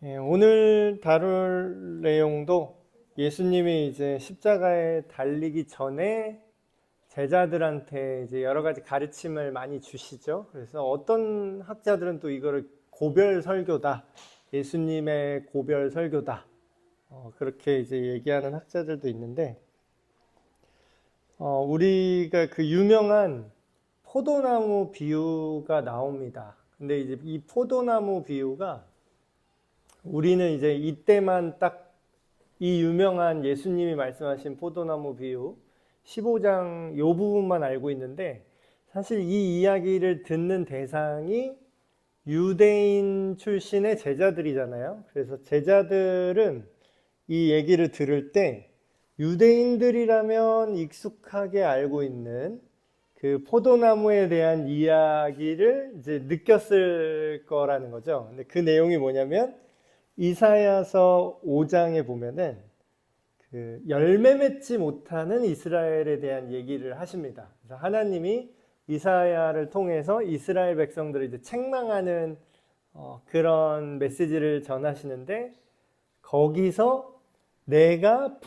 오늘 다룰 내용도 예수님이 이제 십자가에 달리기 전에 제자들한테 이제 여러 가지 가르침을 많이 주시죠. 그래서 어떤 학자들은 또 이거를 고별 설교다, 예수님의 고별 설교다, 그렇게 이제 얘기하는 학자들도 있는데, 우리가 그 유명한 포도나무 비유가 나옵니다. 근데 이제 이 포도나무 비유가 우리는 이제 이때만 딱 이 유명한 예수님이 말씀하신 포도나무 비유 15장 요 부분만 알고 있는데, 사실 이 이야기를 듣는 대상이 유대인 출신의 제자들이잖아요. 그래서 제자들은 이 얘기를 들을 때 유대인들이라면 익숙하게 알고 있는 그 포도나무에 대한 이야기를 이제 느꼈을 거라는 거죠. 근데 그 내용이 뭐냐면 이사야서 5장에 보면은 그 열매 맺지 못하는 이스라엘에 대한 얘기를 하십니다. 그래서 하나님이 이사야를 통해서 이스라엘 백성들을 이제 책망하는 그런 메시지를 전하시는데, 거기서 내가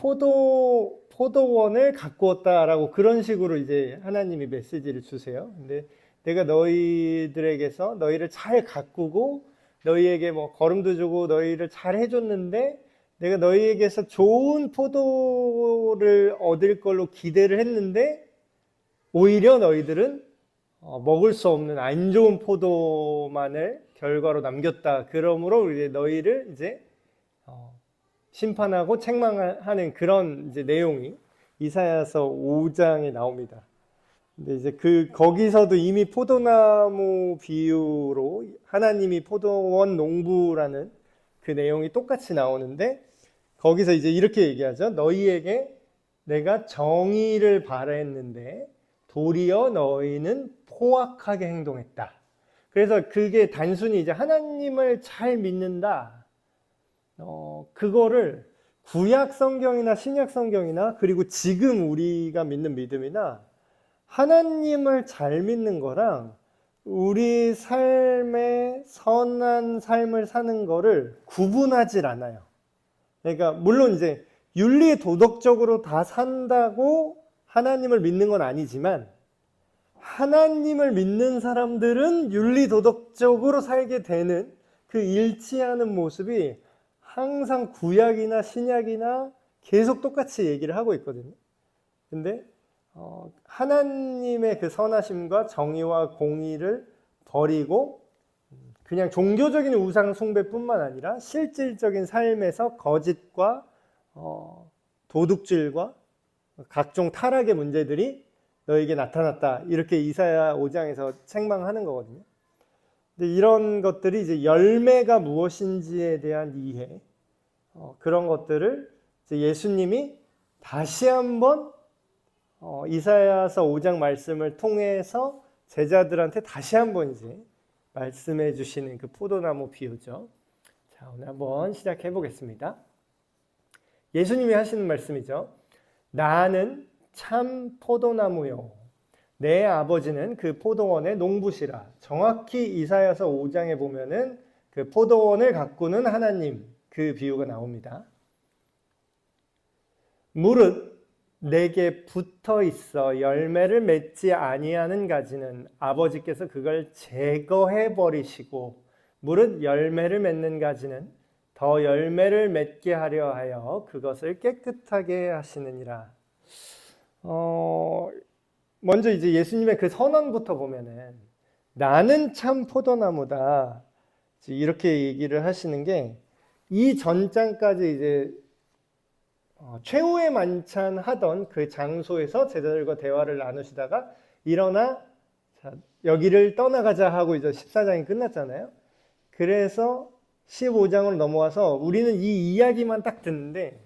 포도원을 가꾸었다라고 그런 식으로 이제 하나님이 메시지를 주세요. 근데 내가 너희들에게서 너희를 잘 가꾸고 너희에게 뭐 거름도 주고 너희를 잘 해줬는데, 내가 너희에게서 좋은 포도를 얻을 걸로 기대를 했는데 오히려 너희들은 먹을 수 없는 안 좋은 포도만을 결과로 남겼다. 그러므로 이제 너희를 이제 심판하고 책망하는 그런 이제 내용이 이사야서 5장에 나옵니다. 근데 이제 거기서도 이미 포도나무 비유로 하나님이 포도원 농부라는 그 내용이 똑같이 나오는데, 거기서 이제 이렇게 얘기하죠. 너희에게 내가 정의를 바랬는데 도리어 너희는 포악하게 행동했다. 그래서 그게 단순히 이제 하나님을 잘 믿는다, 그거를 구약 성경이나 신약 성경이나 그리고 지금 우리가 믿는 믿음이나 하나님을 잘 믿는 거랑 우리 삶의 선한 삶을 사는 거를 구분하질 않아요. 그러니까 물론 이제 윤리 도덕적으로 다 산다고 하나님을 믿는 건 아니지만, 하나님을 믿는 사람들은 윤리 도덕적으로 살게 되는 그 일치하는 모습이 항상 구약이나 신약이나 계속 똑같이 얘기를 하고 있거든요. 근데 하나님의 그 선하심과 정의와 공의를 버리고 그냥 종교적인 우상 숭배뿐만 아니라 실질적인 삶에서 거짓과 도둑질과 각종 타락의 문제들이 너에게 나타났다, 이렇게 이사야 5장에서 책망하는 거거든요. 근데 이런 것들이 이제 열매가 무엇인지에 대한 이해, 그런 것들을 이제 예수님이 다시 한번 이사야서 5장 말씀을 통해서 제자들한테 다시 한번 이제 말씀해 주시는 그 포도나무 비유죠. 자, 오늘 한번 시작해 보겠습니다. 예수님이 하시는 말씀이죠. 나는 참 포도나무요, 내 아버지는 그 포도원의 농부시라. 정확히 이사야서 5장에 보면은 그 포도원을 가꾸는 하나님, 그 비유가 나옵니다. 무릇 내게 붙어 있어 열매를 맺지 아니하는 가지는 아버지께서 그걸 제거해 버리시고, 무릇 열매를 맺는 가지는 더 열매를 맺게 하려 하여 그것을 깨끗하게 하시느니라. 먼저 이제 예수님의 그 선언부터 보면은 나는 참 포도나무다, 이렇게 얘기를 하시는 게, 이 전장까지 이제 최후의 만찬 하던 그 장소에서 제자들과 대화를 나누시다가 일어나 여기를 떠나가자 하고 이제 14장이 끝났잖아요. 그래서 15장으로 넘어와서 우리는 이 이야기만 딱 듣는데,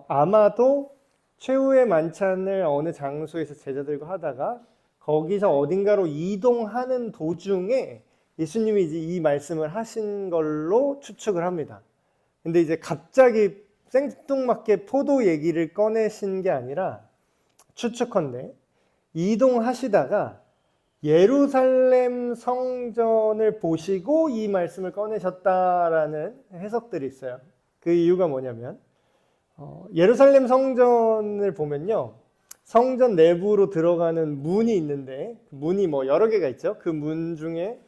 아마도 최후의 만찬을 어느 장소에서 제자들과 하다가 거기서 어딘가로 이동하는 도중에 예수님이 이제 이 말씀을 하신 걸로 추측을 합니다. 근데 이제 갑자기 생뚱맞게 포도 얘기를 꺼내신 게 아니라, 추측컨대 이동하시다가 예루살렘 성전을 보시고 이 말씀을 꺼내셨다라는 해석들이 있어요. 그 이유가 뭐냐면 예루살렘 성전을 보면요, 성전 내부로 들어가는 문이 있는데 문이 뭐 여러 개가 있죠. 그 문 중에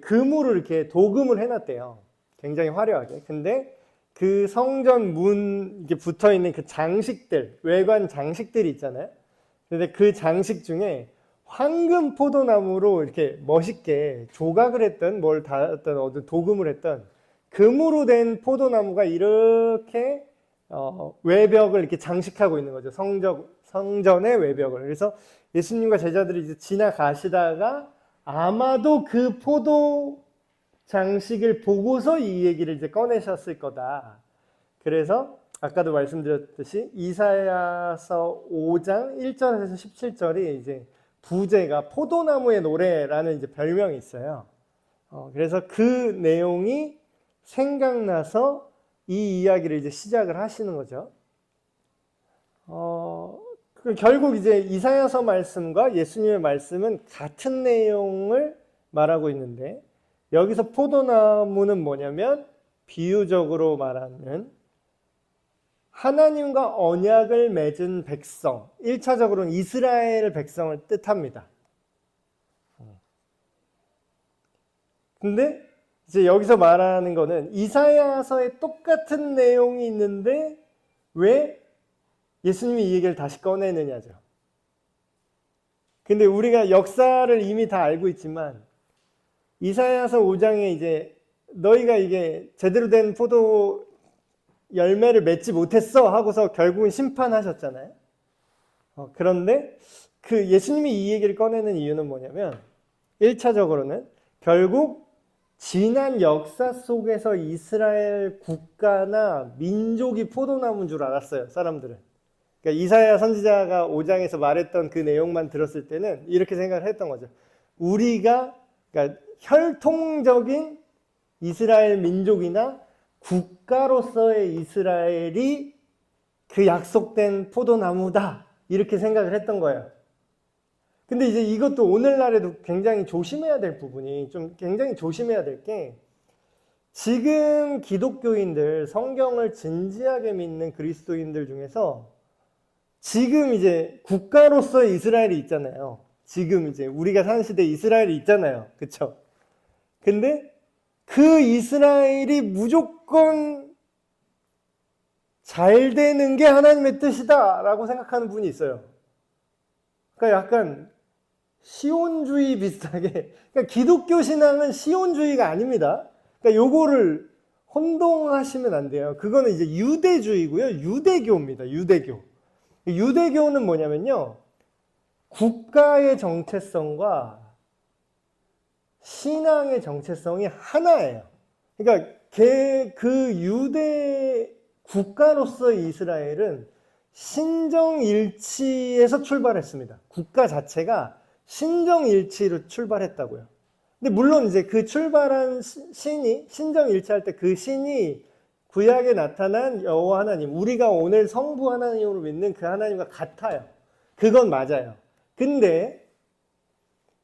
금으로 이렇게 도금을 해놨대요. 굉장히 화려하게. 근데 그 성전 문 이렇게 붙어 있는 그 장식들, 외관 장식들이 있잖아요. 근데 그 장식 중에 황금 포도나무로 이렇게 멋있게 조각을 했던 뭘 달았던 어떤 도금을 했던 금으로 된 포도나무가 이렇게 외벽을 이렇게 장식하고 있는 거죠. 성전의 외벽을. 그래서 예수님과 제자들이 이제 지나가시다가 아마도 그 포도 장식을 보고서 이 얘기를 이제 꺼내셨을 거다. 그래서 아까도 말씀드렸듯이 이사야서 5장 1절에서 17절이 이제 부제가 포도나무의 노래라는 이제 별명이 있어요. 그래서 그 내용이 생각나서 이 이야기를 이제 시작을 하시는 거죠. 결국 이제 이사야서 말씀과 예수님의 말씀은 같은 내용을 말하고 있는데, 여기서 포도나무는 뭐냐면 비유적으로 말하는 하나님과 언약을 맺은 백성, 1차적으로는 이스라엘 백성을 뜻합니다. 근데 이제 여기서 말하는 거는 이사야서에 똑같은 내용이 있는데 왜 예수님이 이 얘기를 다시 꺼내느냐죠. 근데 우리가 역사를 이미 다 알고 있지만 이사야서 5장에 이제 너희가 이게 제대로 된 포도 열매를 맺지 못했어 하고서 결국은 심판하셨잖아요. 그런데 그 예수님이 이 얘기를 꺼내는 이유는 뭐냐면 1차적으로는 결국 지난 역사 속에서 이스라엘 국가나 민족이 포도나무인 줄 알았어요, 사람들은. 그러니까 이사야 선지자가 5장에서 말했던 그 내용만 들었을 때는 이렇게 생각을 했던 거죠. 우리가 그러니까 혈통적인 이스라엘 민족이나 국가로서의 이스라엘이 그 약속된 포도나무다, 이렇게 생각을 했던 거예요. 근데 이제 이것도 오늘날에도 굉장히 조심해야 될 부분이, 좀 굉장히 조심해야 될 게, 지금 기독교인들, 성경을 진지하게 믿는 그리스도인들 중에서 지금 이제 국가로서의 이스라엘이 있잖아요. 지금 이제 우리가 사는 시대에 이스라엘이 있잖아요. 그쵸? 근데 그 이스라엘이 무조건 잘 되는 게 하나님의 뜻이다 라고 생각하는 분이 있어요. 그러니까 약간 시온주의 비슷하게, 그러니까 기독교 신앙은 시온주의가 아닙니다. 그러니까 요거를 혼동하시면 안 돼요. 그거는 이제 유대주의고요. 유대교입니다. 유대교. 유대교는 뭐냐면요, 국가의 정체성과 신앙의 정체성이 하나예요. 그러니까 그 유대 국가로서의 이스라엘은 신정일치에서 출발했습니다. 국가 자체가 신정일치로 출발했다고요. 근데 물론 이제 그 출발한 신이, 신정일치할 때 그 신이 구약에 나타난 여호와 하나님, 우리가 오늘 성부 하나님으로 믿는 그 하나님과 같아요. 그건 맞아요. 근데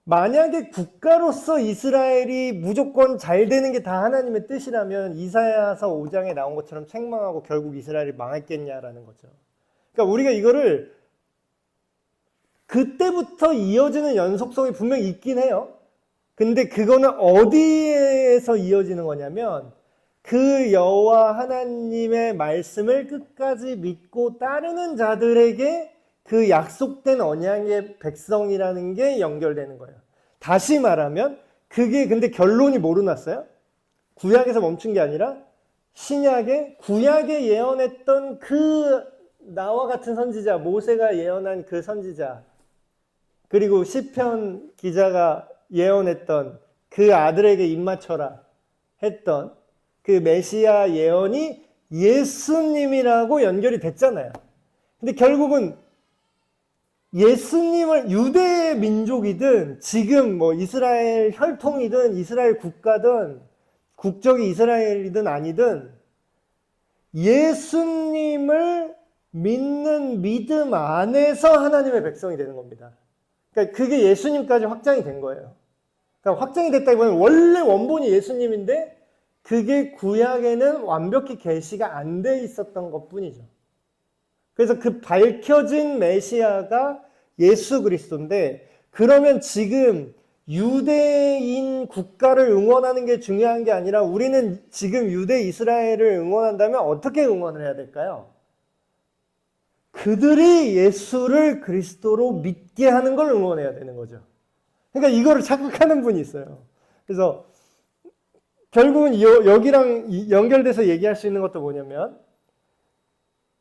만약에 국가로서 이스라엘이 무조건 잘 되는 게 다 하나님의 뜻이라면 이사야서 5장에 나온 것처럼 책망하고 결국 이스라엘이 망했겠냐라는 거죠. 그러니까 우리가 이거를 그때부터 이어지는 연속성이 분명히 있긴 해요. 근데 그거는 어디에서 이어지는 거냐면 그 여호와 하나님의 말씀을 끝까지 믿고 따르는 자들에게 그 약속된 언약의 백성이라는 게 연결되는 거예요. 다시 말하면 그게 근데 결론이 뭐로 났어요? 구약에서 멈춘 게 아니라 신약에, 구약에 예언했던 그 나와 같은 선지자, 모세가 예언한 그 선지자, 그리고 시편 기자가 예언했던 그 아들에게 입맞춰라 했던 그 메시아 예언이 예수님이라고 연결이 됐잖아요. 근데 결국은 예수님을, 유대 민족이든 지금 뭐 이스라엘 혈통이든 이스라엘 국가든 국적이 이스라엘이든 아니든 예수님을 믿는 믿음 안에서 하나님의 백성이 되는 겁니다. 그러니까 그게 예수님까지 확장이 된 거예요. 그러니까 확장이 됐다기보다는 원래 원본이 예수님인데 그게 구약에는 완벽히 계시가 안 돼 있었던 것뿐이죠. 그래서 그 밝혀진 메시아가 예수 그리스도인데, 그러면 지금 유대인 국가를 응원하는 게 중요한 게 아니라 우리는 지금 유대 이스라엘을 응원한다면 어떻게 응원을 해야 될까요? 그들이 예수를 그리스도로 믿게 하는 걸 응원해야 되는 거죠. 그러니까 이거를 착각하는 분이 있어요. 그래서 결국은 여기랑 연결돼서 얘기할 수 있는 것도 뭐냐면,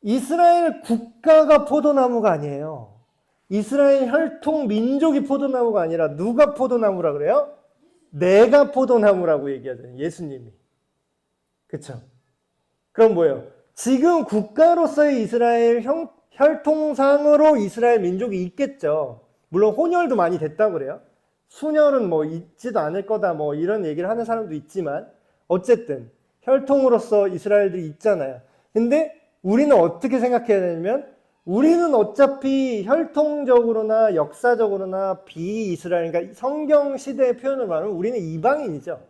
이스라엘 국가가 포도나무가 아니에요. 이스라엘 혈통 민족이 포도나무가 아니라 누가 포도나무라 그래요? 내가 포도나무라고 얘기하잖아요. 예수님이. 그쵸? 그럼 뭐예요? 지금 국가로서의 이스라엘 혈통상으로 이스라엘 민족이 있겠죠. 물론 혼혈도 많이 됐다고 그래요. 순혈은 뭐 있지도 않을 거다 뭐 이런 얘기를 하는 사람도 있지만, 어쨌든 혈통으로서 이스라엘들이 있잖아요. 근데 우리는 어떻게 생각해야 되냐면, 우리는 어차피 혈통적으로나 역사적으로나 비이스라엘, 그러니까 성경 시대의 표현을 말하면 우리는 이방인이죠.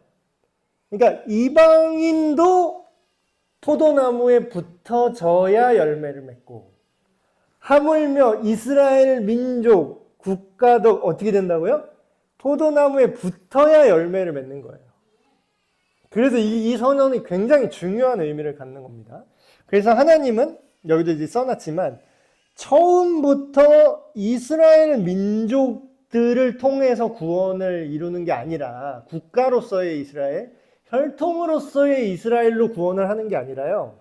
그러니까 이방인도 포도나무에 붙어져야 열매를 맺고, 하물며 이스라엘 민족, 국가도 어떻게 된다고요? 포도나무에 붙어야 열매를 맺는 거예요. 그래서 이 선언이 굉장히 중요한 의미를 갖는 겁니다. 그래서 하나님은 여기도 이제 써놨지만, 처음부터 이스라엘 민족들을 통해서 구원을 이루는 게 아니라, 국가로서의 이스라엘, 혈통으로서의 이스라엘로 구원을 하는 게 아니라요,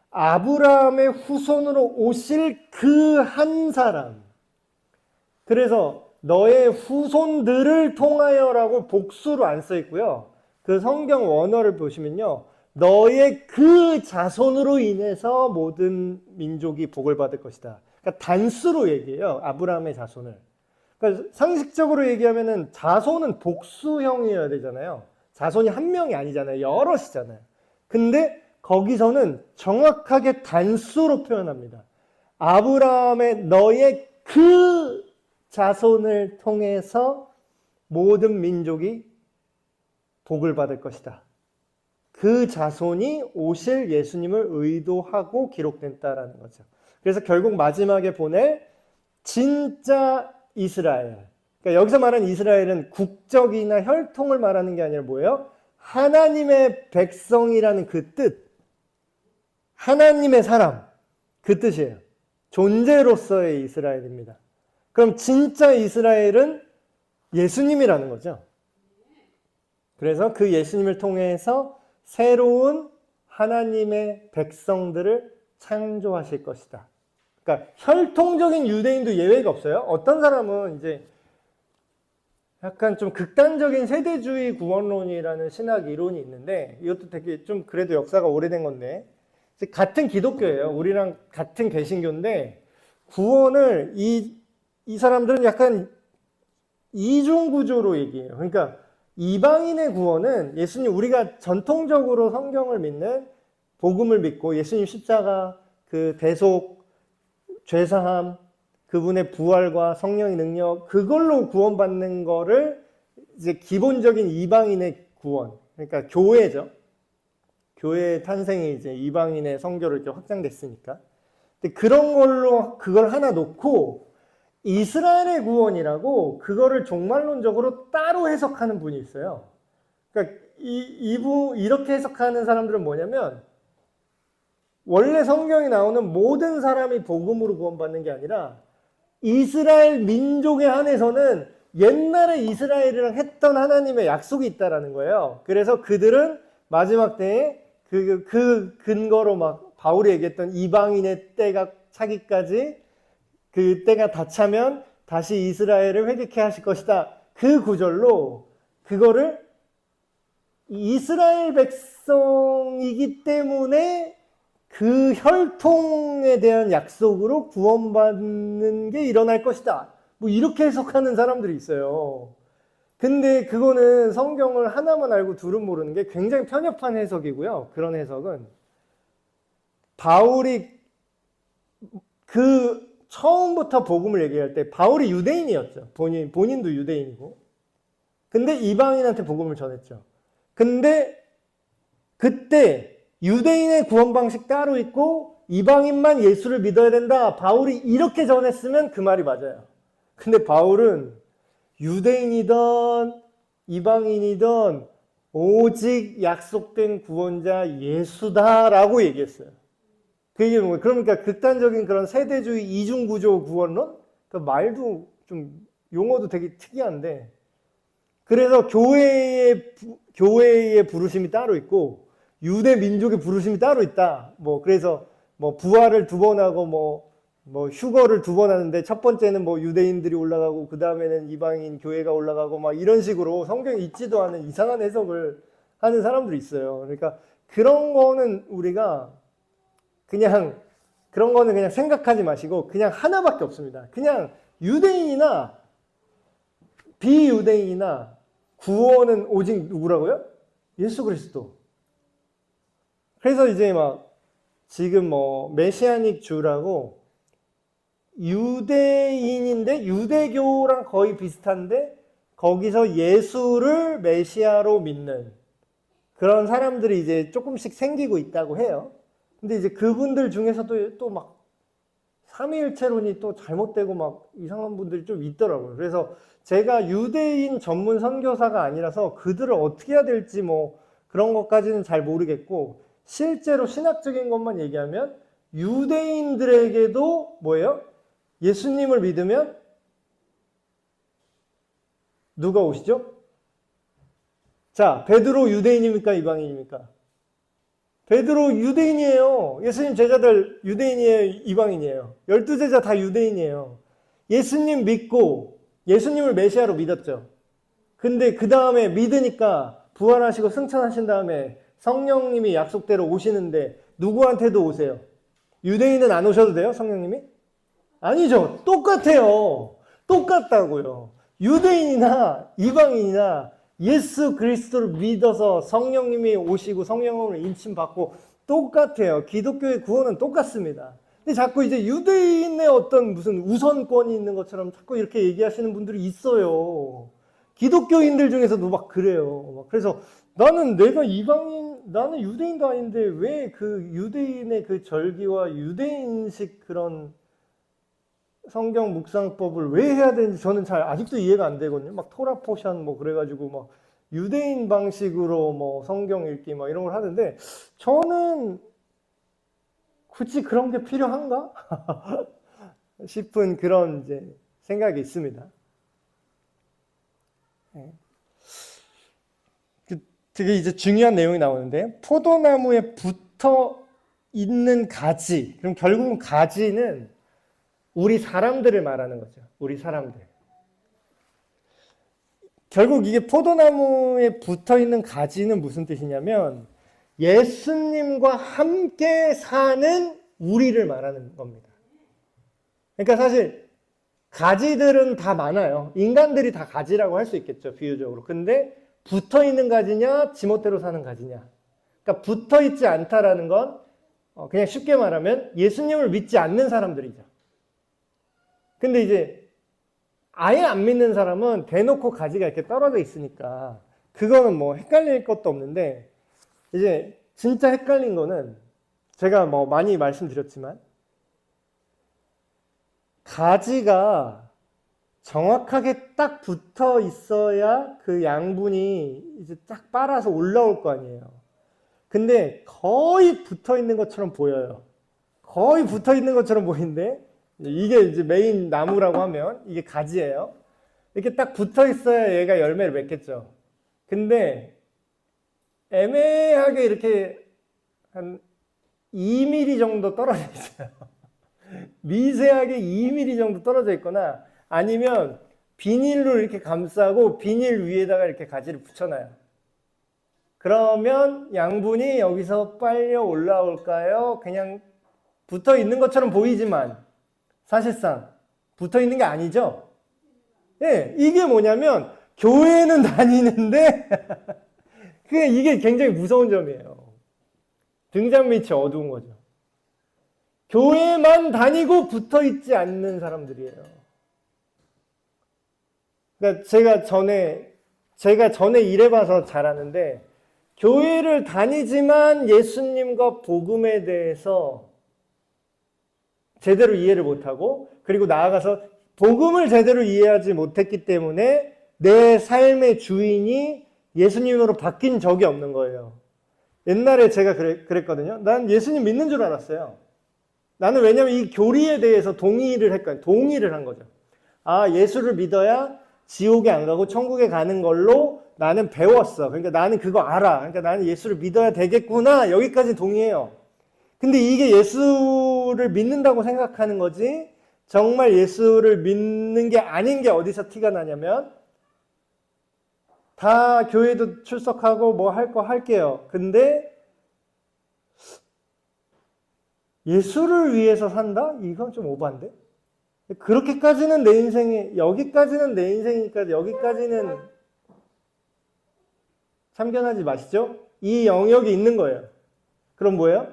아브라함의 후손으로 오실 그 한 사람, 그래서 너의 후손들을 통하여라고 복수로 안 써 있고요, 그 성경 원어를 보시면요, 너의 그 자손으로 인해서 모든 민족이 복을 받을 것이다. 그러니까 단수로 얘기해요, 아브라함의 자손을. 그러니까 상식적으로 얘기하면은 자손은 복수형이어야 되잖아요. 자손이 한 명이 아니잖아요. 여럿이잖아요. 근데 거기서는 정확하게 단수로 표현합니다. 아브라함의 너의 그 자손을 통해서 모든 민족이 복을 받을 것이다. 그 자손이 오실 예수님을 의도하고 기록됐다라는 거죠. 그래서 결국 마지막에 보낼 진짜 이스라엘. 그러니까 여기서 말하는 이스라엘은 국적이나 혈통을 말하는 게 아니라 뭐예요? 하나님의 백성이라는 그 뜻. 하나님의 사람. 그 뜻이에요. 존재로서의 이스라엘입니다. 그럼 진짜 이스라엘은 예수님이라는 거죠. 그래서 그 예수님을 통해서 새로운 하나님의 백성들을 창조하실 것이다. 그러니까 혈통적인 유대인도 예외가 없어요. 어떤 사람은 이제 약간 좀 극단적인 세대주의 구원론이라는 신학 이론이 있는데, 이것도 되게 좀 그래도 역사가 오래된 건데, 같은 기독교예요. 우리랑 같은 개신교인데, 구원을 이 사람들은 약간 이중 구조로 얘기해요. 그러니까 이방인의 구원은 예수님, 우리가 전통적으로 성경을 믿는 복음을 믿고 예수님 십자가, 그 대속, 죄사함, 그분의 부활과 성령의 능력, 그걸로 구원받는 거를 이제 기본적인 이방인의 구원, 그러니까 교회죠. 교회의 탄생이 이제 이방인의 선교로 이렇게 확장됐으니까. 근데 그런 걸로 그걸 하나 놓고 이스라엘의 구원이라고 그거를 종말론적으로 따로 해석하는 분이 있어요. 그러니까 이렇게 해석하는 사람들은 뭐냐면, 원래 성경에 나오는 모든 사람이 복음으로 구원받는 게 아니라 이스라엘 민족에 한해서는 옛날에 이스라엘이랑 했던 하나님의 약속이 있다라는 거예요. 그래서 그들은 마지막 때에 그 근거로 막 바울이 얘기했던 이방인의 때가 차기까지, 그 때가 다 차면 다시 이스라엘을 회개케 하실 것이다. 그 구절로 그거를 이스라엘 백성이기 때문에 그 혈통에 대한 약속으로 구원받는 게 일어날 것이다. 뭐 이렇게 해석하는 사람들이 있어요. 근데 그거는 성경을 하나만 알고 둘은 모르는 게 굉장히 편협한 해석이고요. 그런 해석은 바울이 그 처음부터 복음을 얘기할 때 바울이 유대인이었죠. 본인도 유대인이고. 근데 이방인한테 복음을 전했죠. 근데 그때 유대인의 구원 방식 따로 있고 이방인만 예수를 믿어야 된다. 바울이 이렇게 전했으면 그 말이 맞아요. 근데 바울은 유대인이든 이방인이든 오직 약속된 구원자 예수다라고 얘기했어요. 그게 뭐예요? 그러니까 극단적인 그런 세대주의 이중구조 구원론? 그 말도 좀 용어도 되게 특이한데, 그래서 교회의 부르심이 따로 있고 유대 민족의 부르심이 따로 있다. 뭐 그래서 뭐 부활을 2번 하고 뭐 휴거를 2번 하는데 첫 번째는 뭐 유대인들이 올라가고 그 다음에는 이방인 교회가 올라가고 막 이런 식으로 성경에 있지도 않은 이상한 해석을 하는 사람들이 있어요. 그러니까 그런 거는 우리가 그냥 생각하지 마시고 그냥 하나밖에 없습니다. 그냥 유대인이나 비유대인이나 구원은 오직 누구라고요? 예수 그리스도. 그래서 이제 막 지금 뭐 메시아닉 주라고 유대인인데 유대교랑 거의 비슷한데 거기서 예수를 메시아로 믿는 그런 사람들이 이제 조금씩 생기고 있다고 해요. 근데 이제 그분들 중에서도 또 막 삼위일체론이 또 잘못되고 막 이상한 분들이 좀 있더라고요. 그래서 제가 유대인 전문 선교사가 아니라서 그들을 어떻게 해야 될지 뭐 그런 것까지는 잘 모르겠고, 실제로 신학적인 것만 얘기하면 유대인들에게도 뭐예요? 예수님을 믿으면 누가 오시죠? 자, 베드로 유대인입니까? 이방인입니까? 베드로 유대인이에요. 예수님 제자들 유대인이에요? 이방인이에요? 12제자 다 유대인이에요. 예수님 믿고 예수님을 메시아로 믿었죠. 근데 그 다음에 믿으니까 부활하시고 승천하신 다음에 성령님이 약속대로 오시는데 누구한테도 오세요? 유대인은 안 오셔도 돼요? 성령님이? 아니죠. 똑같아요. 똑같다고요. 유대인이나 이방인이나 예수 그리스도를 믿어서 성령님이 오시고 성령을 인침받고 똑같아요. 기독교의 구원은 똑같습니다. 근데 자꾸 이제 유대인의 어떤 무슨 우선권이 있는 것처럼 자꾸 이렇게 얘기하시는 분들이 있어요. 기독교인들 중에서도 막 그래요. 그래서 나는 내가 나는 유대인도 아닌데 왜 그 유대인의 그 절기와 유대인식 그런 성경 묵상법을 왜 해야 되는지 저는 잘 아직도 이해가 안 되거든요. 막 토라 포션 뭐 그래가지고 막 유대인 방식으로 뭐 성경 읽기 막 이런 걸 하는데 저는 굳이 그런 게 필요한가? 싶은 그런 이제 생각이 있습니다. 되게 이제 중요한 내용이 나오는데, 포도나무에 붙어 있는 가지. 그럼 결국은 가지는 우리 사람들을 말하는 거죠. 우리 사람들. 결국 이게 포도나무에 붙어 있는 가지는 무슨 뜻이냐면 예수님과 함께 사는 우리를 말하는 겁니다. 그러니까 사실 가지들은 다 많아요. 인간들이 다 가지라고 할 수 있겠죠, 비유적으로. 근데 붙어 있는 가지냐, 지멋대로 사는 가지냐. 그러니까 붙어 있지 않다라는 건 그냥 쉽게 말하면 예수님을 믿지 않는 사람들이죠. 근데 이제 아예 안 믿는 사람은 대놓고 가지가 이렇게 떨어져 있으니까 그거는 뭐 헷갈릴 것도 없는데, 이제 진짜 헷갈린 거는 제가 뭐 많이 말씀드렸지만 가지가 정확하게 딱 붙어 있어야 그 양분이 이제 딱 빨아서 올라올 거 아니에요. 근데 거의 붙어 있는 것처럼 보여요. 거의 붙어 있는 것처럼 보이는데 이게 이제 메인 나무라고 하면 이게 가지예요. 이렇게 딱 붙어 있어야 얘가 열매를 맺겠죠. 근데 애매하게 이렇게 한 2mm 정도 떨어져 있어요. 미세하게 2mm 정도 떨어져 있거나 아니면 비닐로 이렇게 감싸고 비닐 위에다가 이렇게 가지를 붙여놔요. 그러면 양분이 여기서 빨려 올라올까요? 그냥 붙어 있는 것처럼 보이지만 사실상 붙어 있는 게 아니죠. 예, 이게 뭐냐면 교회는 다니는데 이게 굉장히 무서운 점이에요. 등잔 밑이 어두운 거죠. 교회만 다니고 붙어 있지 않는 사람들이에요. 그러니까 제가 전에 일해봐서 잘 아는데, 교회를 다니지만 예수님과 복음에 대해서 제대로 이해를 못하고, 그리고 나아가서 복음을 제대로 이해하지 못했기 때문에 내 삶의 주인이 예수님으로 바뀐 적이 없는 거예요. 옛날에 제가 그랬거든요. 난 예수님 믿는 줄 알았어요. 나는 왜냐면 이 교리에 대해서 동의를 했거든요. 동의를 한 거죠. 아, 예수를 믿어야 지옥에 안 가고 천국에 가는 걸로 나는 배웠어. 그러니까 나는 그거 알아. 그러니까 나는 예수를 믿어야 되겠구나. 여기까지 동의해요. 근데 이게 예수를 믿는다고 생각하는 거지, 정말 예수를 믿는 게 아닌 게 어디서 티가 나냐면, 다 교회도 출석하고 뭐 할 거 할게요. 근데 예수를 위해서 산다? 이건 좀 오반데? 그렇게까지는 내 인생에, 여기까지는 내 인생이니까 여기까지는 참견하지 마시죠? 이 영역이 있는 거예요. 그럼 뭐예요?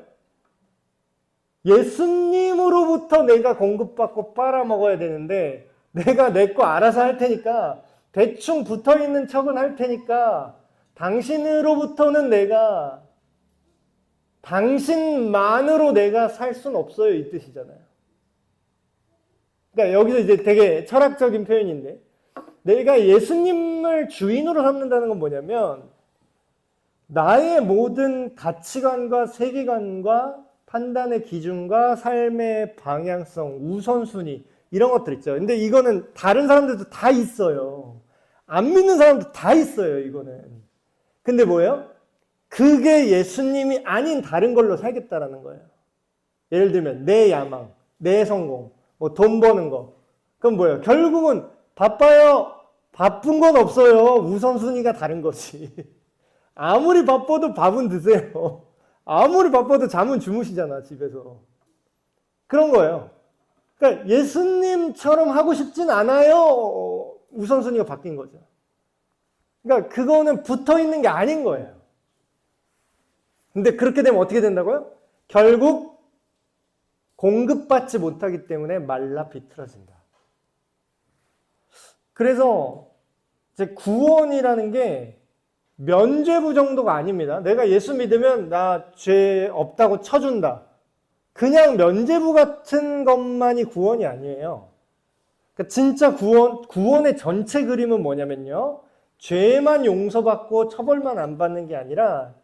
예수님으로부터 내가 공급받고 빨아먹어야 되는데, 내가 내 거 알아서 할 테니까, 대충 붙어있는 척은 할 테니까, 당신으로부터는 내가, 당신만으로 내가 살 순 없어요. 이 뜻이잖아요. 그러니까 여기서 이제 되게 철학적인 표현인데, 내가 예수님을 주인으로 삼는다는 건 뭐냐면, 나의 모든 가치관과 세계관과 판단의 기준과 삶의 방향성, 우선순위, 이런 것들 있죠. 근데 이거는 다른 사람들도 다 있어요. 안 믿는 사람도 다 있어요, 이거는. 근데 뭐예요? 그게 예수님이 아닌 다른 걸로 살겠다라는 거예요. 예를 들면 내 야망, 내 성공, 뭐 돈 버는 거. 그럼 뭐예요? 결국은 바빠요. 바쁜 건 없어요. 우선순위가 다른 거지. 아무리 바빠도 밥은 드세요. 아무리 바빠도 잠은 주무시잖아, 집에서. 그런 거예요. 그러니까 예수님처럼 하고 싶진 않아요. 우선순위가 바뀐 거죠. 그러니까 그거는 붙어 있는 게 아닌 거예요. 근데 그렇게 되면 어떻게 된다고요? 결국 공급받지 못하기 때문에 말라 비틀어진다. 그래서 이제 구원이라는 게 면죄부 정도가 아닙니다. 내가 예수 믿으면 나 죄 없다고 쳐준다. 그냥 면죄부 같은 것만이 구원이 아니에요. 그러니까 진짜 구원의 전체 그림은 뭐냐면요. 죄만 용서받고 처벌만 안 받는 게 아니라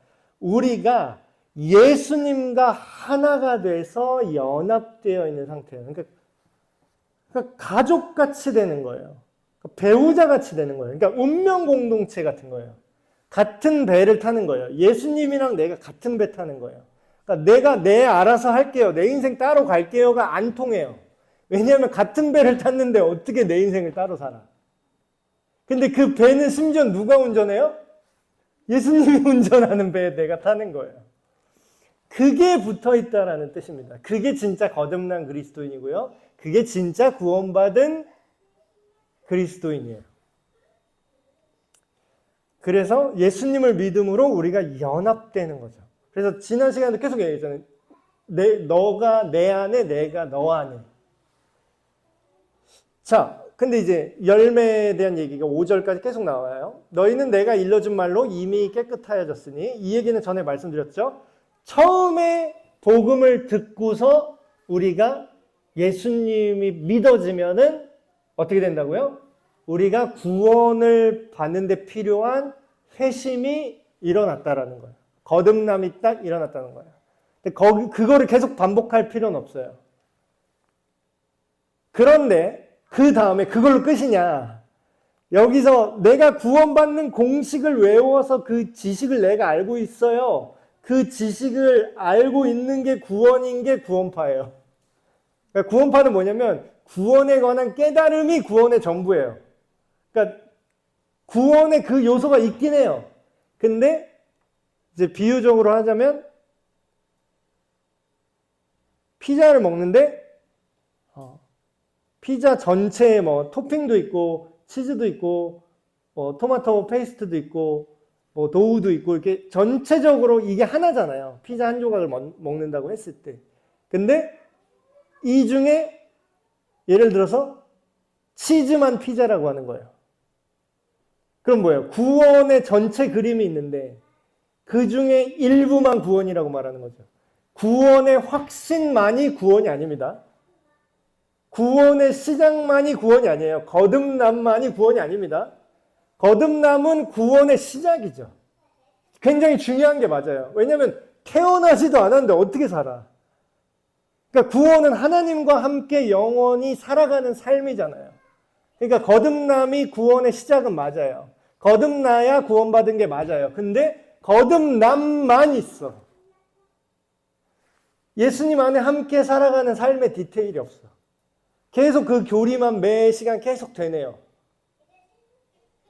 우리가 예수님과 하나가 돼서 연합되어 있는 상태예요. 그러니까 가족같이 되는 거예요. 배우자같이 되는 거예요. 그러니까 운명 공동체 같은 거예요. 같은 배를 타는 거예요. 예수님이랑 내가 같은 배 타는 거예요. 그러니까 내가 내 알아서 할게요. 내 인생 따로 갈게요가 안 통해요. 왜냐하면 같은 배를 탔는데 어떻게 내 인생을 따로 살아? 근데 그 배는 심지어 누가 운전해요? 예수님이 운전하는 배에 내가 타는 거예요. 그게 붙어 있다라는 뜻입니다. 그게 진짜 거듭난 그리스도인이고요. 그게 진짜 구원받은 그리스도인이에요. 그래서 예수님을 믿음으로 우리가 연합되는 거죠. 그래서 지난 시간에도 계속 얘기했잖아요. 너가 내 안에, 내가 너 안에. 자, 근데 이제 열매에 대한 얘기가 5절까지 계속 나와요. 너희는 내가 일러준 말로 이미 깨끗하여졌으니, 이 얘기는 전에 말씀드렸죠. 처음에 복음을 듣고서 우리가 예수님이 믿어지면은 어떻게 된다고요? 우리가 구원을 받는 데 필요한 회심이 일어났다라는 거예요. 거듭남이 딱 일어났다는 거예요. 근데 그거를 계속 반복할 필요는 없어요. 그런데 그 다음에 그걸로 끝이냐? 여기서 내가 구원받는 공식을 외워서 그 지식을 내가 알고 있어요. 그 지식을 알고 있는 게 구원인 게 구원파예요. 그러니까 구원파는 뭐냐면 구원에 관한 깨달음이 구원의 전부예요. 그러니까 구원에 그 요소가 있긴 해요. 근데 이제 비유적으로 하자면 피자를 먹는데 피자 전체에 뭐 토핑도 있고 치즈도 있고 뭐 토마토 페이스트도 있고 뭐 도우도 있고 이렇게 전체적으로 이게 하나잖아요. 피자 한 조각을 먹는다고 했을 때. 근데 이 중에 예를 들어서 치즈만 피자라고 하는 거예요. 그럼 뭐예요? 구원의 전체 그림이 있는데 그 중에 일부만 구원이라고 말하는 거죠. 구원의 확신만이 구원이 아닙니다. 구원의 시작만이 구원이 아니에요. 거듭남만이 구원이 아닙니다. 거듭남은 구원의 시작이죠. 굉장히 중요한 게 맞아요. 왜냐하면 태어나지도 않았는데 어떻게 살아? 그러니까 구원은 하나님과 함께 영원히 살아가는 삶이잖아요. 그러니까 거듭남이 구원의 시작은 맞아요. 거듭나야 구원받은 게 맞아요. 근데 거듭남만 있어. 예수님 안에 함께 살아가는 삶의 디테일이 없어. 계속 그 교리만 매 시간 계속 되네요.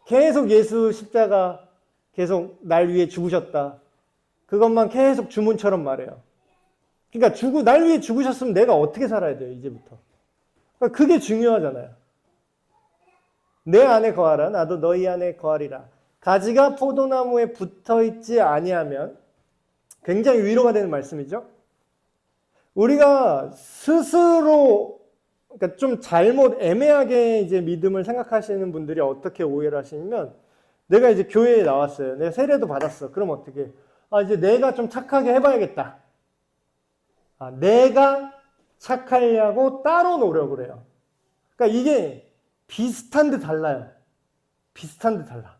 계속 예수 십자가 계속 날 위해 죽으셨다. 그것만 계속 주문처럼 말해요. 그러니까 날 위해 죽으셨으면 내가 어떻게 살아야 돼요, 이제부터. 그러니까 그게 중요하잖아요. 내 안에 거하라, 나도 너희 안에 거하리라. 가지가 포도나무에 붙어있지 아니하면 굉장히 위로가 되는 말씀이죠. 우리가 스스로 그러니까 좀 잘못 애매하게 이제 믿음을 생각하시는 분들이 어떻게 오해를 하시냐면 내가 이제 교회에 나왔어요. 내가 세례도 받았어. 그럼 어떻게? 이제 내가 좀 착하게 해봐야겠다. 내가 착하려고 따로 노력을 해요. 그러니까 이게 비슷한 듯 달라요. 비슷한 듯 달라.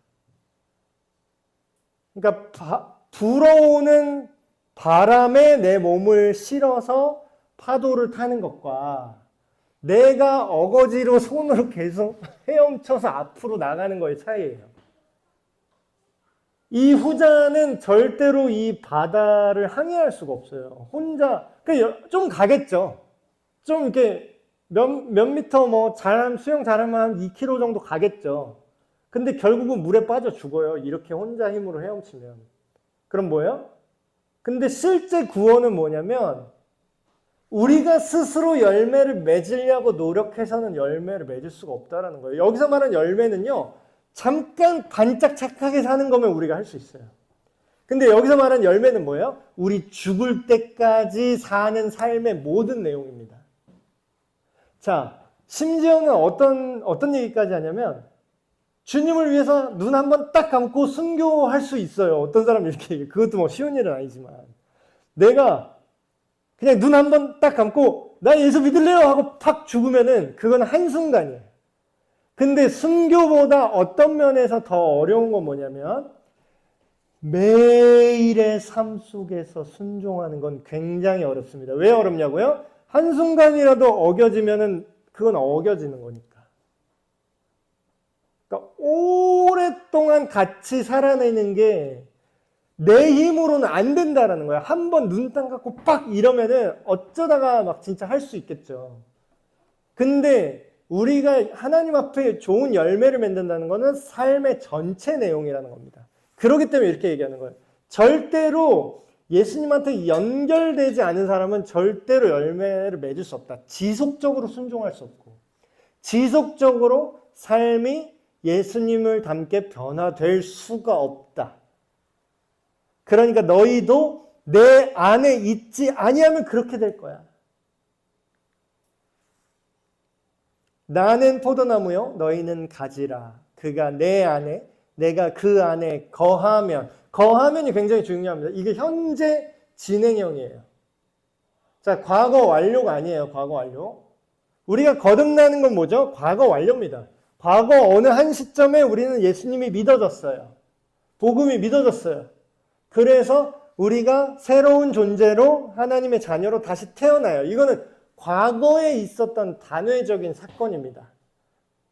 그러니까 불어오는 바람에 내 몸을 실어서 파도를 타는 것과 내가 어거지로 손으로 계속 헤엄쳐서 앞으로 나가는 거의 차이예요. 이 후자는 절대로 이 바다를 항해할 수가 없어요. 혼자 좀 가겠죠. 좀 이렇게 몇 미터 수영 잘하면 한 2km 정도 가겠죠. 근데 결국은 물에 빠져 죽어요. 이렇게 혼자 힘으로 헤엄치면. 그럼 뭐예요? 근데 실제 구원은 뭐냐면 우리가 스스로 열매를 맺으려고 노력해서는 열매를 맺을 수가 없다는 거예요. 여기서 말하는 열매는요. 잠깐 반짝 착하게 사는 거면 우리가 할 수 있어요. 근데 여기서 말하는 열매는 뭐예요? 우리 죽을 때까지 사는 삶의 모든 내용입니다. 자, 심지어는 어떤 얘기까지 하냐면 주님을 위해서 눈 한번 딱 감고 순교할 수 있어요. 어떤 사람이 이렇게 얘기해요. 그것도 쉬운 일은 아니지만 내가 그냥 눈 한번 딱 감고 나 예수 믿을래요 하고 팍 죽으면은 그건 한순간이에요. 근데 순교보다 어떤 면에서 더 어려운 건 뭐냐면 매일의 삶 속에서 순종하는 건 굉장히 어렵습니다. 왜 어렵냐고요? 한순간이라도 어겨지면은 그건 어겨지는 거니까. 그러니까 오랫동안 같이 살아내는 게 내 힘으로는 안 된다라는 거야. 한번 눈 딱 감고 빡 이러면은 어쩌다가 막 진짜 할 수 있겠죠. 근데 우리가 하나님 앞에 좋은 열매를 맺는다는 거는 삶의 전체 내용이라는 겁니다. 그렇기 때문에 이렇게 얘기하는 거예요. 절대로 예수님한테 연결되지 않은 사람은 절대로 열매를 맺을 수 없다. 지속적으로 순종할 수 없고 지속적으로 삶이 예수님을 닮게 변화될 수가 없다. 그러니까 너희도 내 안에 있지 아니하면 그렇게 될 거야. 나는 포도나무요 너희는 가지라. 그가 내 안에 내가 그 안에 거하면이 굉장히 중요합니다. 이게 현재 진행형이에요. 자, 과거 완료가 아니에요. 과거 완료. 우리가 거듭나는 건 뭐죠? 과거 완료입니다. 과거 어느 한 시점에 우리는 예수님이 믿어졌어요. 복음이 믿어졌어요. 그래서 우리가 새로운 존재로 하나님의 자녀로 다시 태어나요. 이거는 과거에 있었던 단회적인 사건입니다.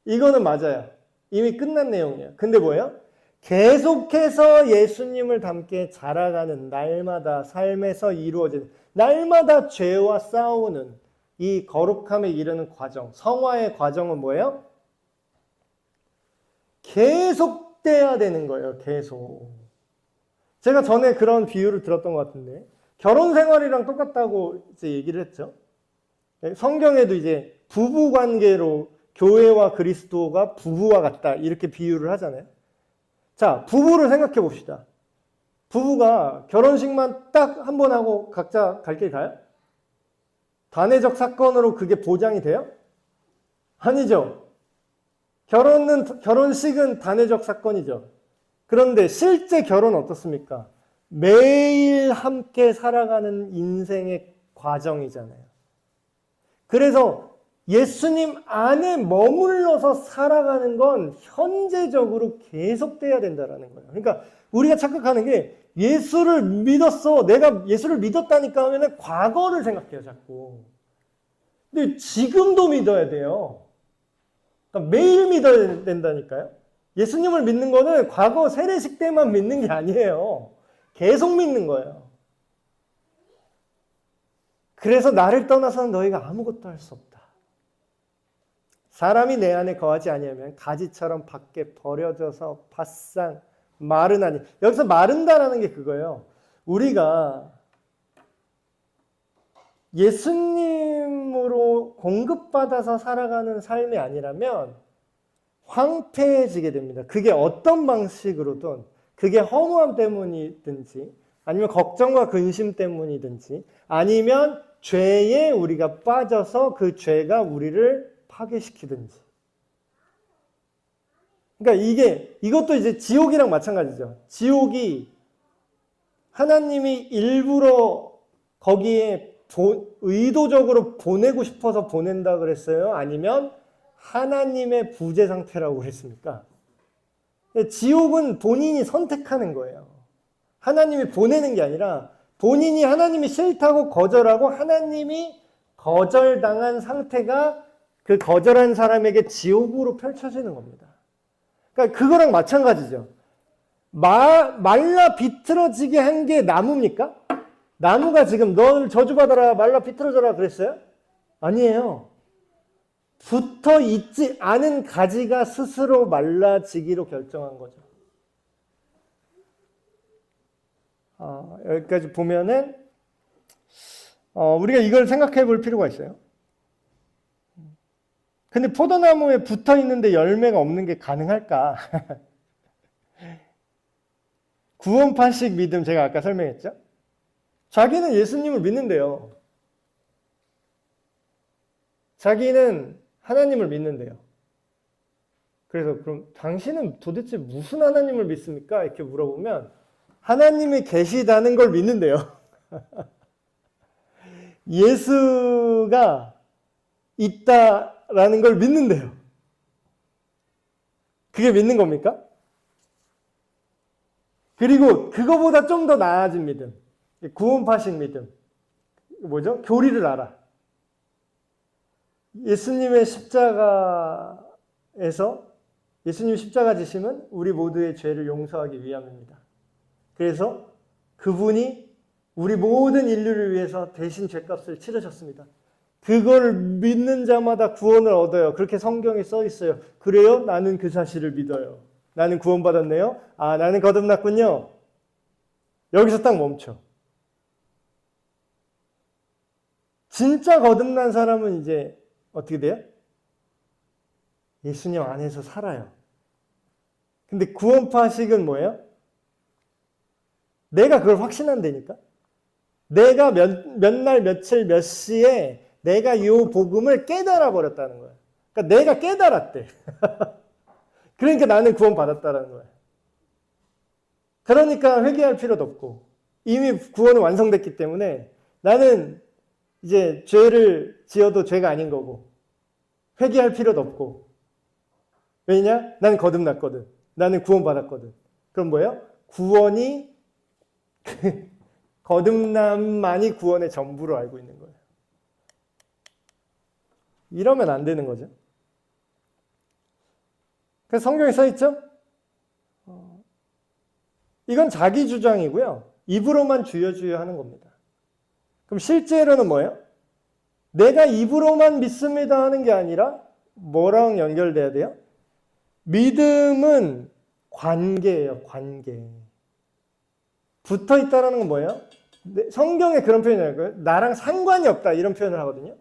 이거는 맞아요. 이미 끝난 내용이에요. 근데 뭐예요? 계속해서 예수님을 닮게 자라가는 날마다 삶에서 이루어지는 날마다 죄와 싸우는 이 거룩함에 이르는 과정, 성화의 과정은 뭐예요? 계속돼야 되는 거예요. 계속. 제가 전에 그런 비유를 들었던 것 같은데 결혼 생활이랑 똑같다고 이제 얘기를 했죠. 성경에도 이제 부부 관계로 교회와 그리스도가 부부와 같다 이렇게 비유를 하잖아요. 자, 부부를 생각해 봅시다. 부부가 결혼식만 딱 한 번 하고 각자 갈 길 가요? 단회적 사건으로 그게 보장이 돼요? 아니죠. 결혼식은 단회적 사건이죠. 그런데 실제 결혼은 어떻습니까? 매일 함께 살아가는 인생의 과정이잖아요. 그래서 예수님 안에 머물러서 살아가는 건 현재적으로 계속돼야 된다는 거예요. 그러니까 우리가 착각하는 게 예수를 믿었어. 내가 예수를 믿었다니까 하면은 과거를 생각해요, 자꾸. 근데 지금도 믿어야 돼요. 그러니까 매일 믿어야 된다니까요. 예수님을 믿는 거는 과거 세례식 때만 믿는 게 아니에요. 계속 믿는 거예요. 그래서 나를 떠나서는 너희가 아무것도 할 수 없다. 사람이 내 안에 거하지 아니하면 가지처럼 밖에 버려져서 바싹 마르나니. 여기서 마른다라는 게 그거예요. 우리가 예수님으로 공급받아서 살아가는 삶이 아니라면 황폐해지게 됩니다. 그게 어떤 방식으로든, 그게 허무함 때문이든지 아니면 걱정과 근심 때문이든지 아니면 죄에 우리가 빠져서 그 죄가 우리를 파괴시키든지. 그러니까 이것도 이제 지옥이랑 마찬가지죠. 지옥이 하나님이 일부러 거기에 의도적으로 보내고 싶어서 보낸다 그랬어요? 아니면 하나님의 부재 상태라고 그랬습니까? 지옥은 본인이 선택하는 거예요. 하나님이 보내는 게 아니라 본인이 하나님이 싫다고 거절하고 하나님이 거절당한 상태가 그 거절한 사람에게 지옥으로 펼쳐지는 겁니다. 그러니까 그거랑 마찬가지죠. 말라 비틀어지게 한 게 나무입니까? 나무가 지금 너를 저주받아라 말라 비틀어져라 그랬어요? 아니에요. 붙어 있지 않은 가지가 스스로 말라지기로 결정한 거죠. 여기까지 보면은 우리가 이걸 생각해 볼 필요가 있어요. 근데 포도나무에 붙어 있는데 열매가 없는 게 가능할까? 구원파식 믿음 제가 아까 설명했죠? 자기는 예수님을 믿는데요. 자기는 하나님을 믿는데요. 그래서 그럼 당신은 도대체 무슨 하나님을 믿습니까? 이렇게 물어보면 하나님이 계시다는 걸 믿는데요. 예수가 있다라는 걸 믿는데요. 그게 믿는 겁니까? 그리고 그거보다 좀 더 나아진 믿음. 구원파식 믿음. 뭐죠? 교리를 알아. 예수님의 십자가에서 예수님 십자가 지심은 우리 모두의 죄를 용서하기 위함입니다. 그래서 그분이 우리 모든 인류를 위해서 대신 죄값을 치르셨습니다. 그걸 믿는 자마다 구원을 얻어요. 그렇게 성경에 써 있어요. 그래요? 나는 그 사실을 믿어요. 나는 구원받았네요. 나는 거듭났군요. 여기서 딱 멈춰. 진짜 거듭난 사람은 이제 어떻게 돼요? 예수님 안에서 살아요. 근데 구원파식은 뭐예요? 내가 그걸 확신한다니까? 내가 몇 날, 며칠, 몇 시에 내가 이 복음을 깨달아 버렸다는 거야. 그러니까 내가 깨달았대. 그러니까 나는 구원받았다는 거야. 그러니까 회개할 필요도 없고 이미 구원은 완성됐기 때문에 나는 이제 죄를 지어도 죄가 아닌 거고 회개할 필요도 없고 왜냐? 나는 거듭났거든. 나는 구원받았거든. 그럼 뭐예요? 구원이 거듭남만이 구원의 전부로 알고 있는 거예요. 이러면 안 되는 거죠. 그래서 성경에 써 있죠? 이건 자기 주장이고요. 입으로만 주여 주여 하는 겁니다. 그럼 실제로는 뭐예요? 내가 입으로만 믿습니다 하는 게 아니라 뭐랑 연결돼야 돼요? 믿음은 관계예요. 관계. 붙어 있다라는 건 뭐예요? 성경에 그런 표현이에요. 나랑 상관이 없다 이런 표현을 하거든요.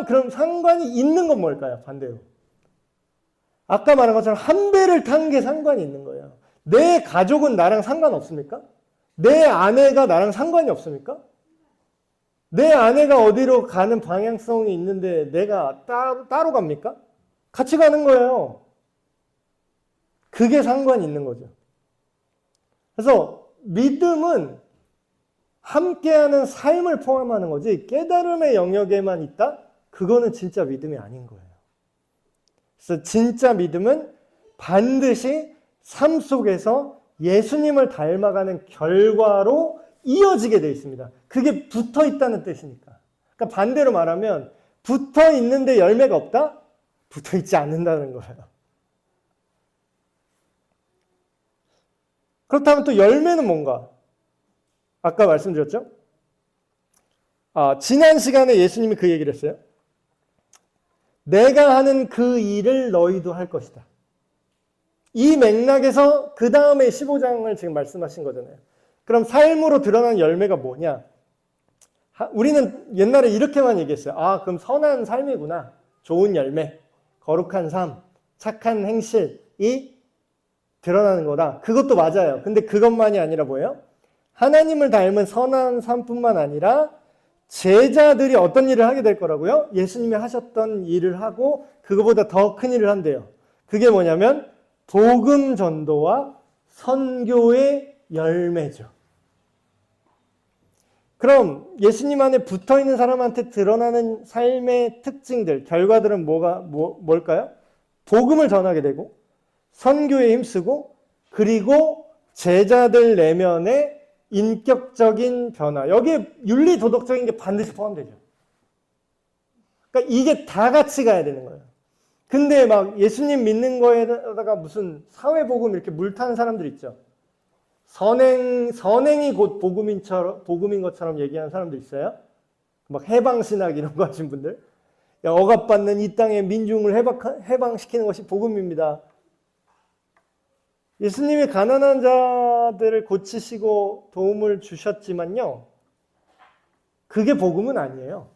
그럼 상관이 있는 건 뭘까요? 반대로. 아까 말한 것처럼 한 배를 탄 게 상관이 있는 거예요. 내 가족은 나랑 상관없습니까? 내 아내가 나랑 상관이 없습니까? 내 아내가 어디로 가는 방향성이 있는데 내가 따로 갑니까? 같이 가는 거예요. 그게 상관이 있는 거죠. 그래서 믿음은 함께하는 삶을 포함하는 거지 깨달음의 영역에만 있다? 그거는 진짜 믿음이 아닌 거예요. 그래서 진짜 믿음은 반드시 삶 속에서 예수님을 닮아가는 결과로 이어지게 되어 있습니다. 그게 붙어 있다는 뜻이니까. 그러니까 반대로 말하면 붙어 있는데 열매가 없다? 붙어 있지 않는다는 거예요. 그렇다면 또 열매는 뭔가? 아까 말씀드렸죠? 지난 시간에 예수님이 그 얘기를 했어요. 내가 하는 그 일을 너희도 할 것이다. 이 맥락에서 그 다음에 15장을 지금 말씀하신 거잖아요. 그럼 삶으로 드러난 열매가 뭐냐? 우리는 옛날에 이렇게만 얘기했어요. 그럼 선한 삶이구나. 좋은 열매, 거룩한 삶, 착한 행실이 드러나는 거다. 그것도 맞아요. 근데 그것만이 아니라 뭐예요? 하나님을 닮은 선한 삶뿐만 아니라 제자들이 어떤 일을 하게 될 거라고요? 예수님이 하셨던 일을 하고 그거보다 더 큰 일을 한대요. 그게 뭐냐면 복음 전도와 선교의 열매죠. 그럼 예수님 안에 붙어있는 사람한테 드러나는 삶의 특징들, 결과들은 뭘까요? 복음을 전하게 되고 선교에 힘쓰고 그리고 제자들 내면의 인격적인 변화. 여기에 윤리 도덕적인 게 반드시 포함되죠. 그러니까 이게 다 같이 가야 되는 거예요. 근데 막 예수님 믿는 거에다가 무슨 사회복음 이렇게 물타는 사람들 있죠. 선행이 곧 복음인 것처럼 얘기하는 사람들 있어요. 막 해방신학 이런 거 하신 분들. 억압받는 이 땅의 민중을 해방시키는 것이 복음입니다. 예수님이 가난한 자들을 고치시고 도움을 주셨지만요. 그게 복음은 아니에요.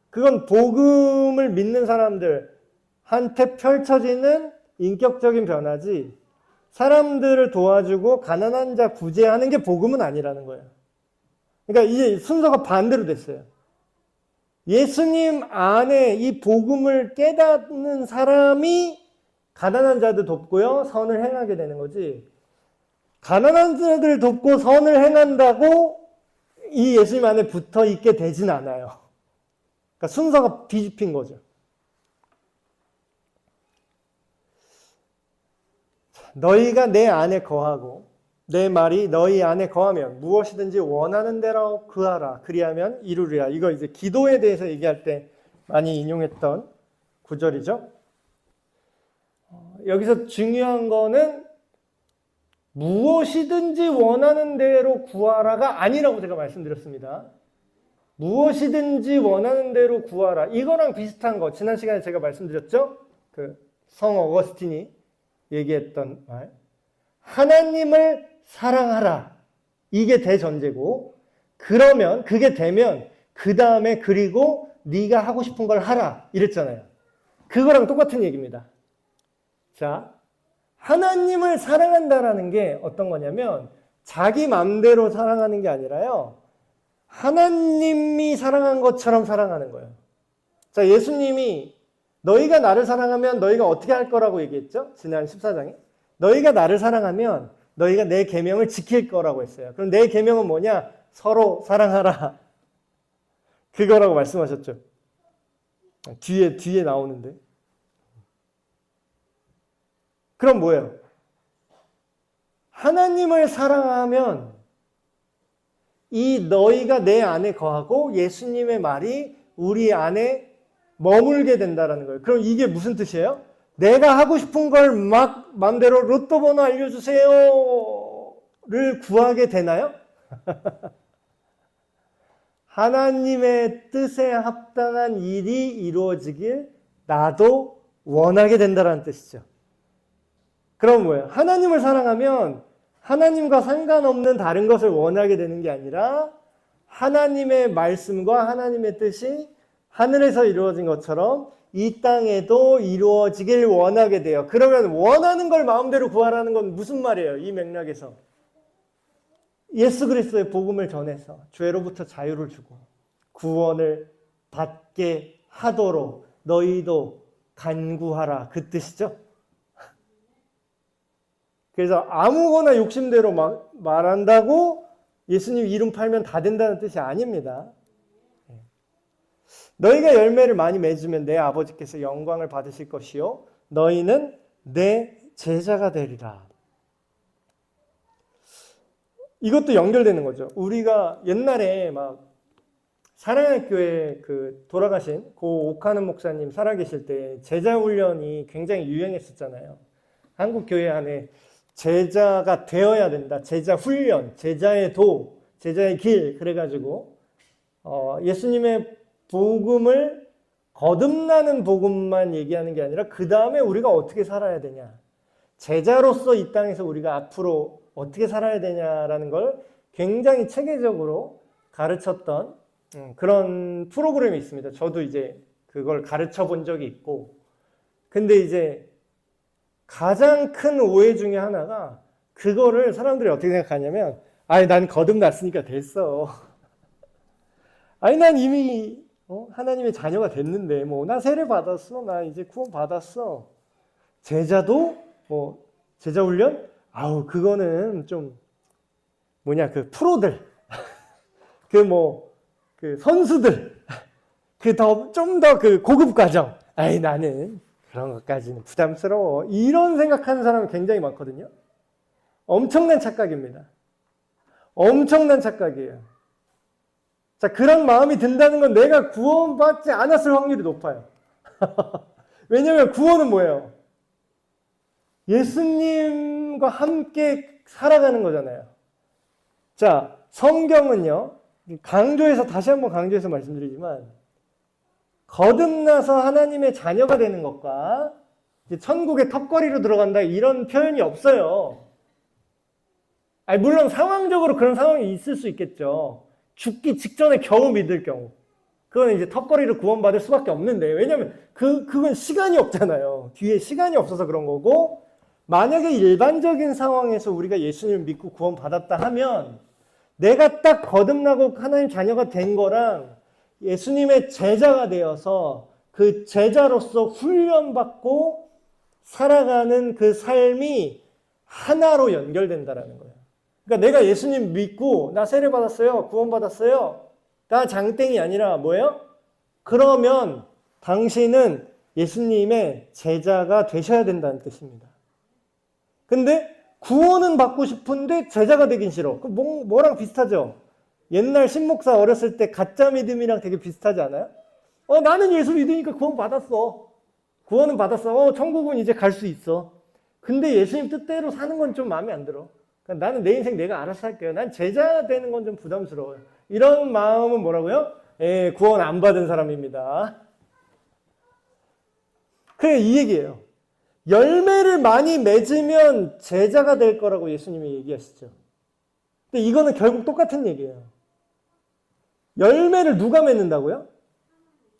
그건 복음을 믿는 사람들한테 펼쳐지는 인격적인 변화지 사람들을 도와주고 가난한 자 구제하는 게 복음은 아니라는 거예요. 그러니까 이제 순서가 반대로 됐어요. 예수님 안에 이 복음을 깨닫는 사람이 가난한 자들 돕고요. 선을 행하게 되는 거지. 가난한 자들 돕고 선을 행한다고 이 예수님 안에 붙어 있게 되진 않아요. 그러니까 순서가 뒤집힌 거죠. 너희가 내 안에 거하고 내 말이 너희 안에 거하면 무엇이든지 원하는 대로 구하라. 그리하면 이루리라. 이거 이제 기도에 대해서 얘기할 때 많이 인용했던 구절이죠. 여기서 중요한 거는 무엇이든지 원하는 대로 구하라가 아니라고 제가 말씀드렸습니다. 무엇이든지 원하는 대로 구하라. 이거랑 비슷한 거 지난 시간에 제가 말씀드렸죠. 그 성 어거스틴이 얘기했던 말. 하나님을 사랑하라. 이게 대전제고 그러면 그게 되면 그 다음에 그리고 네가 하고 싶은 걸 하라. 이랬잖아요. 그거랑 똑같은 얘기입니다. 자, 하나님을 사랑한다라는 게 어떤 거냐면 자기 마음대로 사랑하는 게 아니라요. 하나님이 사랑한 것처럼 사랑하는 거예요. 자, 예수님이 너희가 나를 사랑하면 너희가 어떻게 할 거라고 얘기했죠? 지난 14장에. 너희가 나를 사랑하면 너희가 내 계명을 지킬 거라고 했어요. 그럼 내 계명은 뭐냐? 서로 사랑하라. 그거라고 말씀하셨죠. 뒤에 나오는데. 그럼 뭐예요? 하나님을 사랑하면 이 너희가 내 안에 거하고 예수님의 말이 우리 안에 머물게 된다는 거예요. 그럼 이게 무슨 뜻이에요? 내가 하고 싶은 걸 막 마음대로 로또 번호 알려주세요를 구하게 되나요? 하나님의 뜻에 합당한 일이 이루어지길 나도 원하게 된다는 뜻이죠. 그럼 뭐예요? 하나님을 사랑하면 하나님과 상관없는 다른 것을 원하게 되는 게 아니라 하나님의 말씀과 하나님의 뜻이 하늘에서 이루어진 것처럼 이 땅에도 이루어지길 원하게 돼요. 그러면 원하는 걸 마음대로 구하라는 건 무슨 말이에요? 이 맥락에서. 예수 그리스도의 복음을 전해서 죄로부터 자유를 주고 구원을 받게 하도록 너희도 간구하라. 그 뜻이죠. 그래서 아무거나 욕심대로 말한다고 예수님 이름 팔면 다 된다는 뜻이 아닙니다. 너희가 열매를 많이 맺으면 내 아버지께서 영광을 받으실 것이요 너희는 내 제자가 되리라. 이것도 연결되는 거죠. 우리가 옛날에 막 사랑의 교회 돌아가신 고 옥하는 목사님 살아계실 때 제자 훈련이 굉장히 유행했었잖아요. 한국 교회 안에 제자가 되어야 된다. 제자 훈련, 제자의 도, 제자의 길 그래가지고 예수님의 복음을 거듭나는 복음만 얘기하는 게 아니라 그 다음에 우리가 어떻게 살아야 되냐. 제자로서 이 땅에서 우리가 앞으로 어떻게 살아야 되냐라는 걸 굉장히 체계적으로 가르쳤던 그런 프로그램이 있습니다. 저도 이제 그걸 가르쳐 본 적이 있고. 근데 이제 가장 큰 오해 중에 하나가 그거를 사람들이 어떻게 생각하냐면 아니 난 거듭났으니까 됐어. 아니 난 이미 하나님의 자녀가 됐는데 뭐 나 세례 받았어. 나 이제 구원 받았어. 제자도 제자 훈련? 아우 그거는 좀 그 프로들 그 선수들 좀 더 고급 과정. 아이 나는 그런 것까지는 부담스러워. 이런 생각하는 사람이 굉장히 많거든요. 엄청난 착각입니다. 엄청난 착각이에요. 자, 그런 마음이 든다는 건 내가 구원받지 않았을 확률이 높아요. 왜냐하면 구원은 뭐예요? 예수님과 함께 살아가는 거잖아요. 자, 성경은요, 다시 한번 강조해서 말씀드리지만, 거듭나서 하나님의 자녀가 되는 것과 천국의 턱걸이로 들어간다 이런 표현이 없어요. 아니, 물론 상황적으로 그런 상황이 있을 수 있겠죠. 죽기 직전에 겨우 믿을 경우. 그건 이제 턱걸이로 구원받을 수밖에 없는데, 왜냐면 그건 시간이 없잖아요. 뒤에 시간이 없어서 그런 거고, 만약에 일반적인 상황에서 우리가 예수님을 믿고 구원받았다 하면, 내가 딱 거듭나고 하나님 자녀가 된 거랑 예수님의 제자가 되어서 그 제자로서 훈련받고 살아가는 그 삶이 하나로 연결된다라는 거예요. 그러니까 내가 예수님 믿고 나 세례 받았어요. 구원 받았어요. 나 장땡이 아니라 뭐예요? 그러면 당신은 예수님의 제자가 되셔야 된다는 뜻입니다. 근데 구원은 받고 싶은데 제자가 되긴 싫어. 그 뭐랑 비슷하죠? 옛날 신목사 어렸을 때 가짜 믿음이랑 되게 비슷하지 않아요? 나는 예수 믿으니까 구원 받았어. 구원은 받았어. 천국은 이제 갈 수 있어. 근데 예수님 뜻대로 사는 건 좀 마음에 안 들어. 그러니까 나는 내 인생 내가 알아서 할게요. 난 제자 되는 건 좀 부담스러워요. 이런 마음은 뭐라고요? 구원 안 받은 사람입니다. 그래, 이 얘기예요. 열매를 많이 맺으면 제자가 될 거라고 예수님이 얘기하시죠. 근데 이거는 결국 똑같은 얘기예요. 열매를 누가 맺는다고요?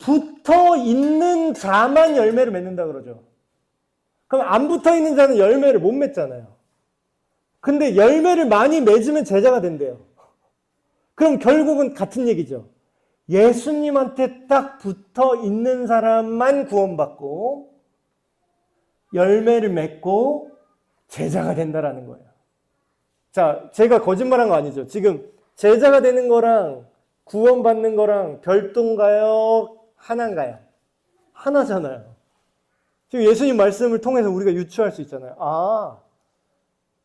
붙어 있는 자만 열매를 맺는다 그러죠. 그럼 안 붙어 있는 자는 열매를 못 맺잖아요. 근데 열매를 많이 맺으면 제자가 된대요. 그럼 결국은 같은 얘기죠. 예수님한테 딱 붙어 있는 사람만 구원받고 열매를 맺고 제자가 된다라는 거예요. 자, 제가 거짓말한 거 아니죠. 지금 제자가 되는 거랑 구원받는 거랑 별도인가요? 하나인가요? 하나잖아요. 지금 예수님 말씀을 통해서 우리가 유추할 수 있잖아요.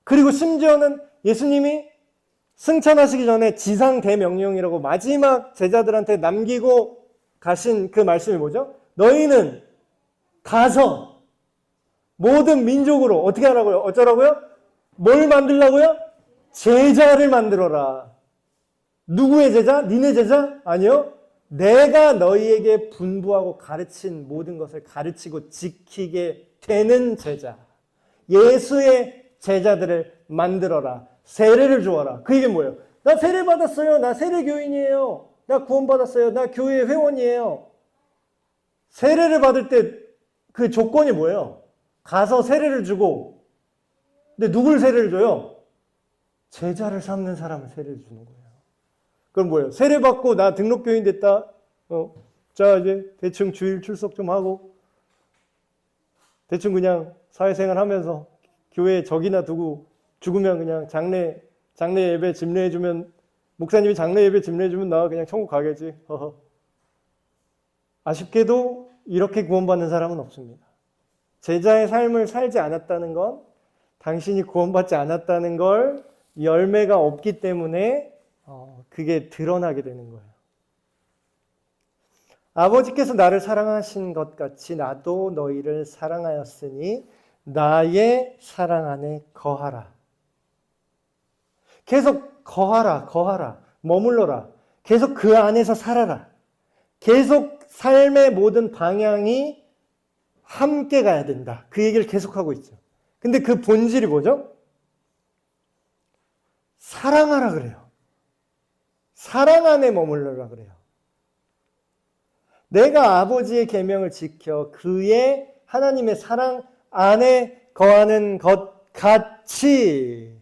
그리고 심지어는 예수님이 승천하시기 전에 지상 대명령이라고 마지막 제자들한테 남기고 가신 그 말씀이 뭐죠? 너희는 가서 모든 민족으로 어떻게 하라고요? 어쩌라고요? 뭘 만들라고요? 제자를 만들어라. 누구의 제자? 니네 제자? 아니요. 내가 너희에게 분부하고 가르친 모든 것을 가르치고 지키게 되는 제자. 예수의 제자들을 만들어라. 세례를 주어라. 그게 뭐예요? 나 세례 받았어요. 나 세례 교인이에요. 나 구원 받았어요. 나 교회 회원이에요. 세례를 받을 때 그 조건이 뭐예요? 가서 세례를 주고, 근데 누굴 세례를 줘요? 제자를 삼는 사람을 세례를 주는 거예요. 그럼 뭐예요? 세례 받고 나 등록교인 됐다. 자, 이제 대충 주일 출석 좀 하고 대충 그냥 사회생활 하면서 교회에 적이나 두고 죽으면 그냥 장례 예배 집례해주면 목사님이 장례 예배 집례해주면 나 그냥 천국 가겠지. 아쉽게도 이렇게 구원받는 사람은 없습니다. 제자의 삶을 살지 않았다는 건 당신이 구원받지 않았다는 걸 열매가 없기 때문에 그게 드러나게 되는 거예요. 아버지께서 나를 사랑하신 것 같이 나도 너희를 사랑하였으니 나의 사랑 안에 거하라. 계속 거하라. 머물러라. 계속 그 안에서 살아라. 계속 삶의 모든 방향이 함께 가야 된다. 그 얘기를 계속하고 있죠. 근데 그 본질이 뭐죠? 사랑하라 그래요. 사랑 안에 머물러라 그래요. 내가 아버지의 계명을 지켜 그의 하나님의 사랑 안에 거하는 것 같이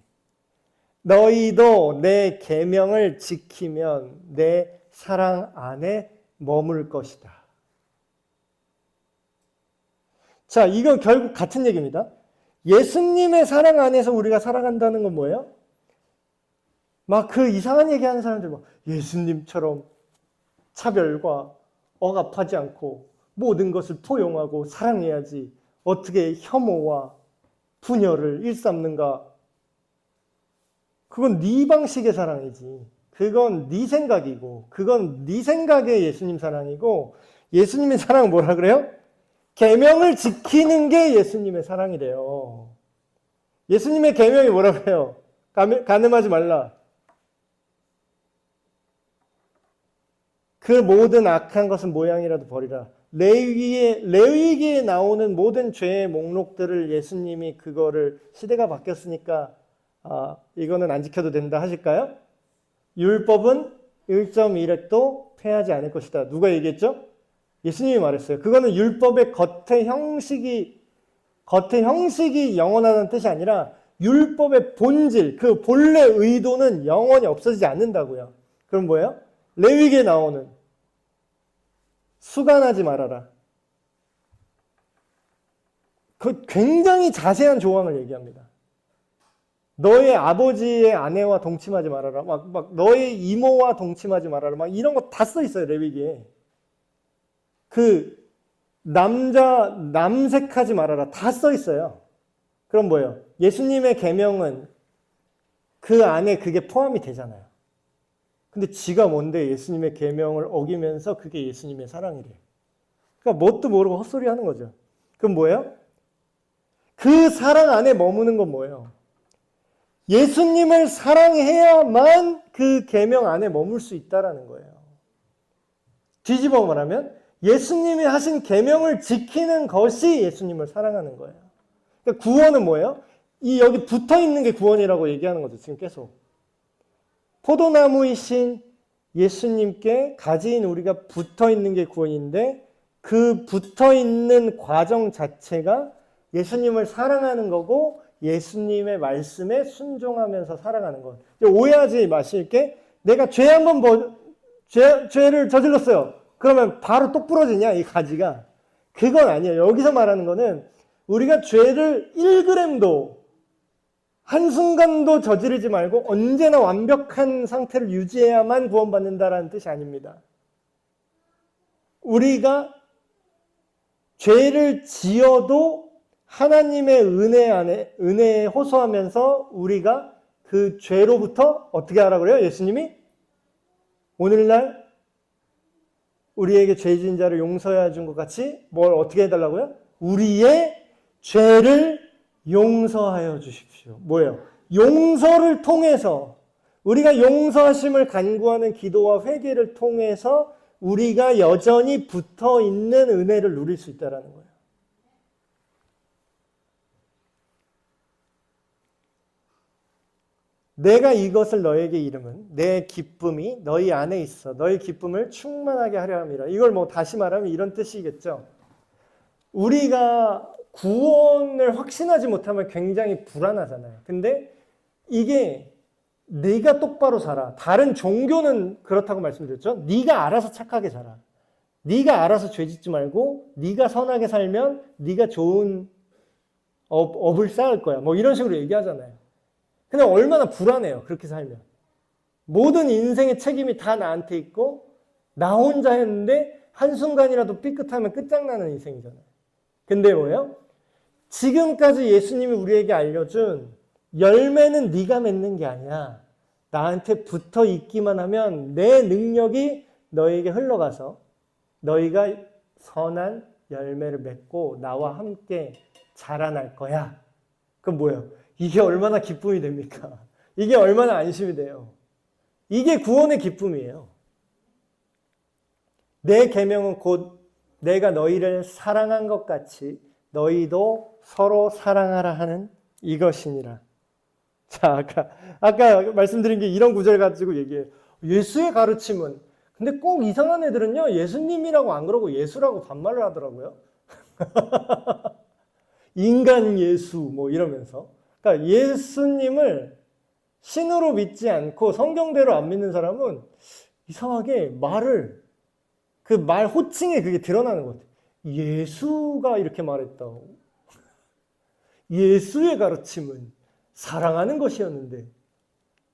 너희도 내 계명을 지키면 내 사랑 안에 머물 것이다. 자, 이건 결국 같은 얘기입니다. 예수님의 사랑 안에서 우리가 살아간다는 건 뭐예요? 막 그 이상한 얘기하는 사람들 막 예수님처럼 차별과 억압하지 않고 모든 것을 포용하고 사랑해야지 어떻게 혐오와 분열을 일삼는가? 그건 네 방식의 사랑이지. 그건 네 생각이고 그건 네 생각의 예수님 사랑이고 예수님의 사랑은 뭐라 그래요? 계명을 지키는 게 예수님의 사랑이래요. 예수님의 계명이 뭐라 그래요? 간음하지 말라. 그 모든 악한 것은 모양이라도 버리라. 레위기에 나오는 모든 죄의 목록들을 예수님이 그거를 시대가 바뀌었으니까 이거는 안 지켜도 된다 하실까요? 율법은 1.1획도 폐하지 않을 것이다. 누가 얘기했죠? 예수님이 말했어요. 그거는 율법의 겉의 형식이 영원하다는 뜻이 아니라 율법의 본질, 그 본래 의도는 영원히 없어지지 않는다고요. 그럼 뭐예요? 레위기에 나오는 수간하지 말아라. 그 굉장히 자세한 조항을 얘기합니다. 너의 아버지의 아내와 동침하지 말아라. 막 너의 이모와 동침하지 말아라. 막 이런 거 다 써 있어요, 레위기에. 그 남색하지 말아라. 다 써 있어요. 그럼 뭐예요? 예수님의 계명은 그 안에 그게 포함이 되잖아요. 근데 지가 뭔데 예수님의 계명을 어기면서 그게 예수님의 사랑이래. 그러니까 뭣도 모르고 헛소리 하는 거죠. 그럼 뭐예요? 그 사랑 안에 머무는 건 뭐예요? 예수님을 사랑해야만 그 계명 안에 머물 수 있다라는 거예요. 뒤집어 말하면 예수님이 하신 계명을 지키는 것이 예수님을 사랑하는 거예요. 그러니까 구원은 뭐예요? 여기 붙어 있는 게 구원이라고 얘기하는 거죠. 지금 계속. 포도나무이신 예수님께 가지인 우리가 붙어 있는 게 구원인데 그 붙어 있는 과정 자체가 예수님을 사랑하는 거고 예수님의 말씀에 순종하면서 살아가는 것. 오해하지 마실 게 내가 죄를 저질렀어요. 그러면 바로 똑 부러지냐 이 가지가. 그건 아니에요. 여기서 말하는 거는 우리가 죄를 1g도 한순간도 저지르지 말고 언제나 완벽한 상태를 유지해야만 구원받는다라는 뜻이 아닙니다. 우리가 죄를 지어도 하나님의 은혜에 호소하면서 우리가 그 죄로부터 어떻게 하라 그래요? 예수님이 오늘날 우리에게 죄 지은 자를 용서해 준 것 같이 뭘 어떻게 해달라고요? 우리의 죄를 용서하여 주십시오. 뭐예요? 용서를 통해서 우리가 용서하심을 간구하는 기도와 회개를 통해서 우리가 여전히 붙어 있는 은혜를 누릴 수 있다는 거예요. 내가 이것을 너에게 이름은 내 기쁨이 너희 안에 있어 너희 기쁨을 충만하게 하려 함이라. 이걸 뭐 다시 말하면 이런 뜻이겠죠. 우리가 구원을 확신하지 못하면 굉장히 불안하잖아요. 근데 이게 네가 똑바로 살아. 다른 종교는 그렇다고 말씀드렸죠. 네가 알아서 착하게 살아. 네가 알아서 죄 짓지 말고 네가 선하게 살면 네가 좋은 업을 쌓을 거야. 뭐 이런 식으로 얘기하잖아요. 근데 얼마나 불안해요. 그렇게 살면. 모든 인생의 책임이 다 나한테 있고 나 혼자 했는데 한순간이라도 삐끗하면 끝장나는 인생이잖아요. 근데 뭐예요? 지금까지 예수님이 우리에게 알려준 열매는 네가 맺는 게 아니야. 나한테 붙어 있기만 하면 내 능력이 너에게 흘러가서 너희가 선한 열매를 맺고 나와 함께 자라날 거야. 그럼 뭐예요? 이게 얼마나 기쁨이 됩니까? 이게 얼마나 안심이 돼요? 이게 구원의 기쁨이에요. 내 계명은 곧 내가 너희를 사랑한 것 같이 너희도 서로 사랑하라 하는 이것이니라. 자, 아까 말씀드린 게 이런 구절 가지고 얘기해요. 예수의 가르침은. 근데 꼭 이상한 애들은요, 예수님이라고 안 그러고 예수라고 반말을 하더라고요. 인간 예수, 뭐 이러면서. 그러니까 예수님을 신으로 믿지 않고 성경대로 안 믿는 사람은 이상하게 그 말 호칭에 그게 드러나는 것 같아요. 예수가 이렇게 말했다. 예수의 가르침은 사랑하는 것이었는데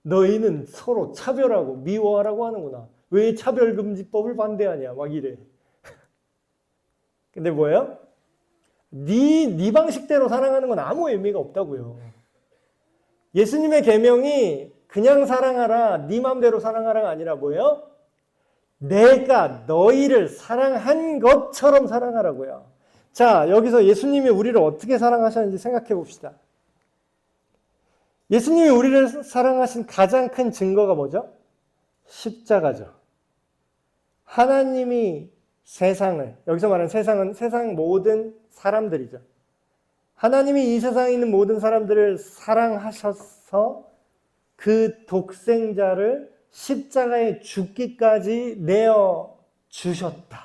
너희는 서로 차별하고 미워하라고 하는구나. 왜 차별금지법을 반대하냐 막 이래. 근데 뭐예요? 네 방식대로 사랑하는 건 아무 의미가 없다고요. 예수님의 계명이 그냥 사랑하라, 네 맘대로 사랑하라가 아니라 뭐예요? 내가 너희를 사랑한 것처럼 사랑하라고요. 자, 여기서 예수님이 우리를 어떻게 사랑하셨는지 생각해 봅시다. 예수님이 우리를 사랑하신 가장 큰 증거가 뭐죠? 십자가죠. 하나님이 세상을, 여기서 말하는 세상은 세상 모든 사람들이죠. 하나님이 이 세상에 있는 모든 사람들을 사랑하셔서 그 독생자를 십자가에 죽기까지 내어 주셨다.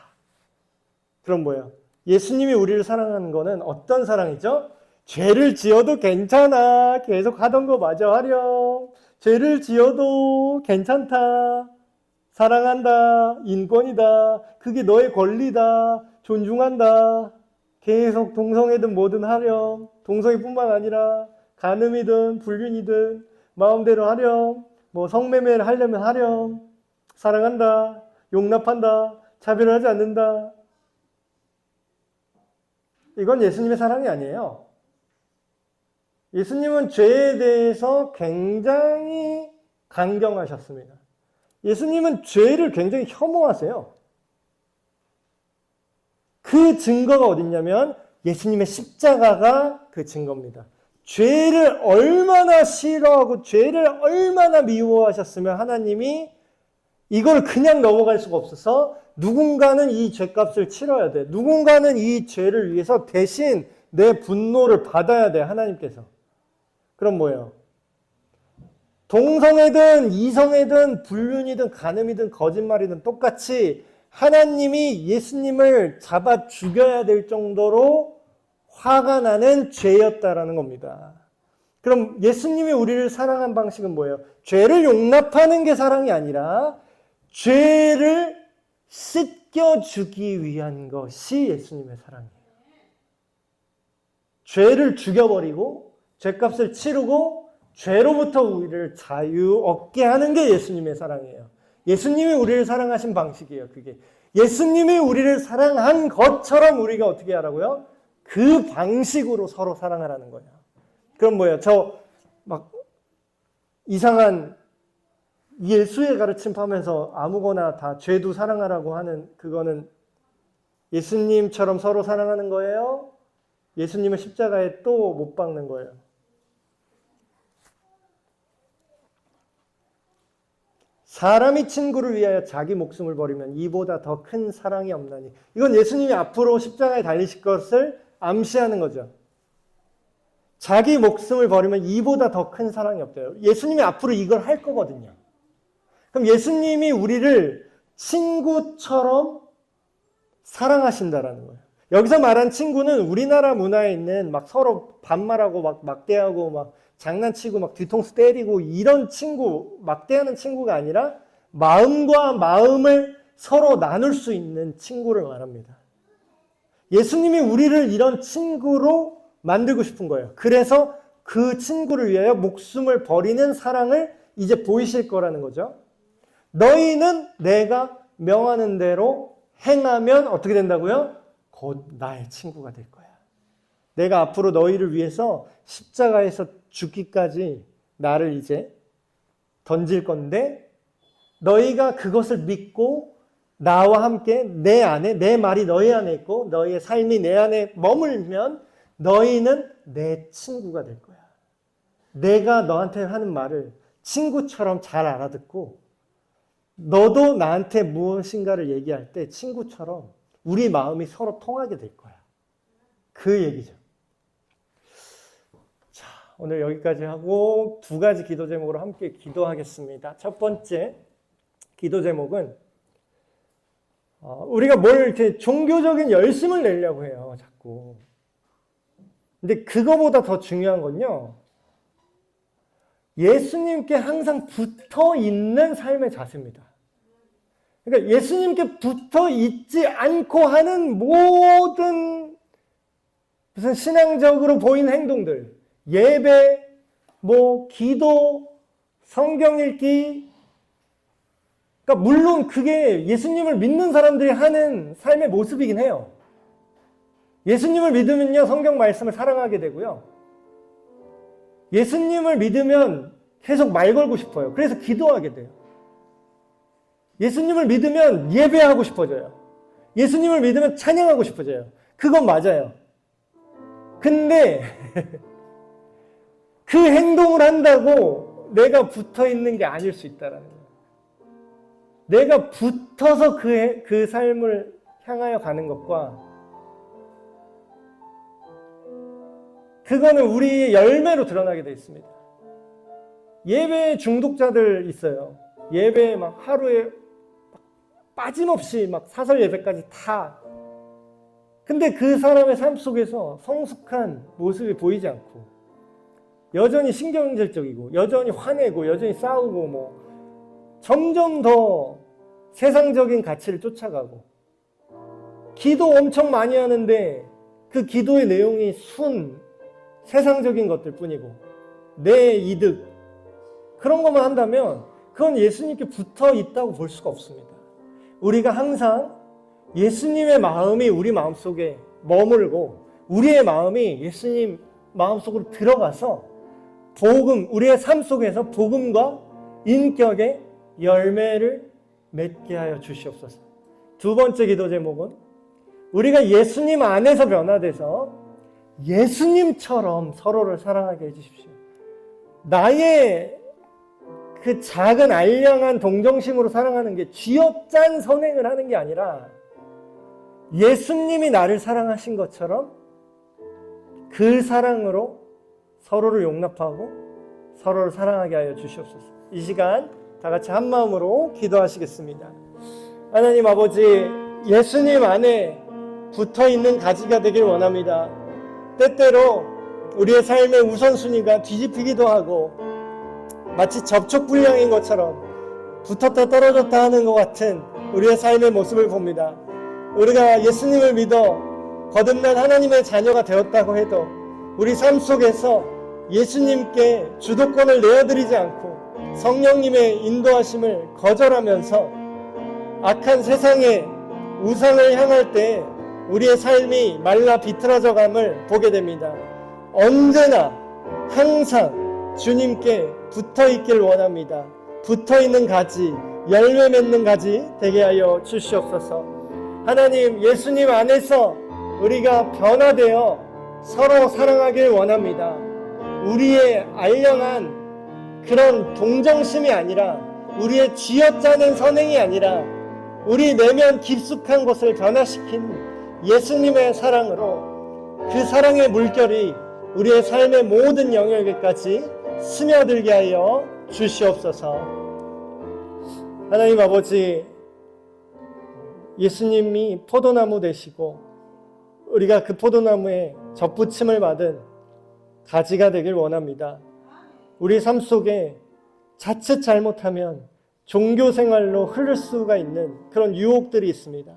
그럼 뭐예요? 예수님이 우리를 사랑하는 거는 어떤 사랑이죠? 죄를 지어도 괜찮아. 계속 하던 거 마저 하렴. 죄를 지어도 괜찮다. 사랑한다. 인권이다. 그게 너의 권리다. 존중한다. 계속 동성애든 뭐든 하렴. 동성애뿐만 아니라 간음이든 불륜이든 마음대로 하렴. 뭐 성매매를 하려면 하렴. 사랑한다. 용납한다. 차별하지 않는다. 이건 예수님의 사랑이 아니에요. 예수님은 죄에 대해서 굉장히 강경하셨습니다. 예수님은 죄를 굉장히 혐오하세요. 그 증거가 어딨냐면 예수님의 십자가가 그 증거입니다. 죄를 얼마나 싫어하고 죄를 얼마나 미워하셨으면 하나님이 이걸 그냥 넘어갈 수가 없어서 누군가는 이 죄값을 치러야 돼. 누군가는 이 죄를 위해서 대신 내 분노를 받아야 돼. 하나님께서. 그럼 뭐예요? 동성애든 이성애든 불륜이든 간음이든 거짓말이든 똑같이 하나님이 예수님을 잡아 죽여야 될 정도로 화가 나는 죄였다라는 겁니다. 그럼 예수님이 우리를 사랑한 방식은 뭐예요? 죄를 용납하는 게 사랑이 아니라 죄를 씻겨주기 위한 것이 예수님의 사랑이에요. 죄를 죽여버리고 죄값을 치르고 죄로부터 우리를 자유 얻게 하는 게 예수님의 사랑이에요. 예수님이 우리를 사랑하신 방식이에요. 그게 예수님이 우리를 사랑한 것처럼 우리가 어떻게 하라고요? 그 방식으로 서로 사랑하라는 거예요. 그럼 뭐예요? 저 막 이상한 예수의 가르침 하면서 아무거나 다 죄도 사랑하라고 하는 그거는 예수님처럼 서로 사랑하는 거예요? 예수님을 십자가에 또 못 박는 거예요? 사람이 친구를 위하여 자기 목숨을 버리면 이보다 더 큰 사랑이 없나니. 이건 예수님이 앞으로 십자가에 달리실 것을 암시하는 거죠. 자기 목숨을 버리면 이보다 더 큰 사랑이 없대요. 예수님이 앞으로 이걸 할 거거든요. 그럼 예수님이 우리를 친구처럼 사랑하신다라는 거예요. 여기서 말한 친구는 우리나라 문화에 있는 막 서로 반말하고 막 막대하고 막 장난치고 막 뒤통수 때리고 이런 친구, 막대하는 친구가 아니라 마음과 마음을 서로 나눌 수 있는 친구를 말합니다. 예수님이 우리를 이런 친구로 만들고 싶은 거예요. 그래서 그 친구를 위하여 목숨을 버리는 사랑을 이제 보이실 거라는 거죠. 너희는 내가 명하는 대로 행하면 어떻게 된다고요? 곧 나의 친구가 될 거야. 내가 앞으로 너희를 위해서 십자가에서 죽기까지 나를 이제 던질 건데 너희가 그것을 믿고 나와 함께 내 안에, 내 말이 너희 안에 있고 너희의 삶이 내 안에 머물면 너희는 내 친구가 될 거야. 내가 너한테 하는 말을 친구처럼 잘 알아듣고 너도 나한테 무엇인가를 얘기할 때 친구처럼 우리 마음이 서로 통하게 될 거야. 그 얘기죠. 자, 오늘 여기까지 하고 두 가지 기도 제목으로 함께 기도하겠습니다. 첫 번째 기도 제목은 우리가 뭘 이렇게 종교적인 열심을 내려고 해요, 자꾸. 근데 그거보다 더 중요한 건요, 예수님께 항상 붙어 있는 삶의 자세입니다. 그러니까 예수님께 붙어 있지 않고 하는 모든 무슨 신앙적으로 보이는 행동들, 예배, 기도, 성경 읽기, 그러니까 물론 그게 예수님을 믿는 사람들이 하는 삶의 모습이긴 해요. 예수님을 믿으면요, 성경 말씀을 사랑하게 되고요. 예수님을 믿으면 계속 말 걸고 싶어요. 그래서 기도하게 돼요. 예수님을 믿으면 예배하고 싶어져요. 예수님을 믿으면 찬양하고 싶어져요. 그건 맞아요. 근데 그 행동을 한다고 내가 붙어 있는 게 아닐 수 있다라는 거예요. 내가 붙어서 그 삶을 향하여 가는 것과 그거는 우리의 열매로 드러나게 되어 있습니다. 예배 중독자들 있어요. 예배 막 하루에 빠짐없이 막 사설 예배까지 다. 근데 그 사람의 삶 속에서 성숙한 모습이 보이지 않고 여전히 신경질적이고 여전히 화내고 여전히 싸우고 점점 더 세상적인 가치를 쫓아가고 기도 엄청 많이 하는데 그 기도의 내용이 세상적인 것들 뿐이고 내 이득 그런 것만 한다면 그건 예수님께 붙어 있다고 볼 수가 없습니다. 우리가 항상 예수님의 마음이 우리 마음속에 머물고 우리의 마음이 예수님 마음속으로 들어가서 우리의 삶 속에서 복음과 인격의 열매를 맺게 하여 주시옵소서. 두 번째 기도 제목은 우리가 예수님 안에서 변화돼서 예수님처럼 서로를 사랑하게 해주십시오. 나의 그 작은 알량한 동정심으로 사랑하는 게 쥐어짠 선행을 하는 게 아니라 예수님이 나를 사랑하신 것처럼 그 사랑으로 서로를 용납하고 서로를 사랑하게 하여 주시옵소서. 이 시간 다 같이 한 마음으로 기도하시겠습니다. 하나님 아버지, 예수님 안에 붙어있는 가지가 되길 원합니다. 때때로 우리의 삶의 우선순위가 뒤집히기도 하고 마치 접촉불량인 것처럼 붙었다 떨어졌다 하는 것 같은 우리의 삶의 모습을 봅니다. 우리가 예수님을 믿어 거듭난 하나님의 자녀가 되었다고 해도 우리 삶 속에서 예수님께 주도권을 내어드리지 않고 성령님의 인도하심을 거절하면서 악한 세상의 우상을 향할 때 우리의 삶이 말라 비틀어져감을 보게 됩니다. 언제나 항상 주님께 붙어있길 원합니다. 붙어있는 가지, 열매 맺는 가지 되게 하여 주시옵소서. 하나님, 예수님 안에서 우리가 변화되어 서로 사랑하길 원합니다. 우리의 알량한 그런 동정심이 아니라 우리의 쥐어짜는 선행이 아니라 우리 내면 깊숙한 것을 변화시킨 예수님의 사랑으로 그 사랑의 물결이 우리의 삶의 모든 영역에까지 스며들게 하여 주시옵소서. 하나님 아버지, 예수님이 포도나무 되시고 우리가 그 포도나무에 접붙임을 받은 가지가 되길 원합니다. 우리 삶 속에 자칫 잘못하면 종교 생활로 흐를 수가 있는 그런 유혹들이 있습니다.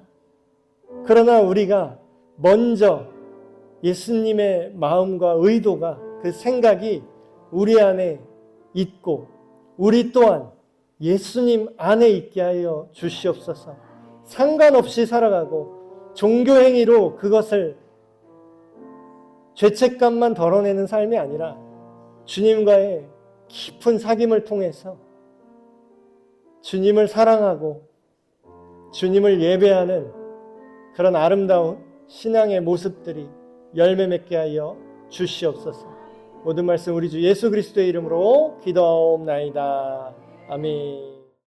그러나 우리가 먼저 예수님의 마음과 의도가, 그 생각이 우리 안에 있고 우리 또한 예수님 안에 있게 하여 주시옵소서. 상관없이 살아가고 종교 행위로 그것을 죄책감만 덜어내는 삶이 아니라 주님과의 깊은 사귐을 통해서 주님을 사랑하고 주님을 예배하는 그런 아름다운 신앙의 모습들이 열매 맺게 하여 주시옵소서. 모든 말씀 우리 주 예수 그리스도의 이름으로 기도하옵나이다. 아멘.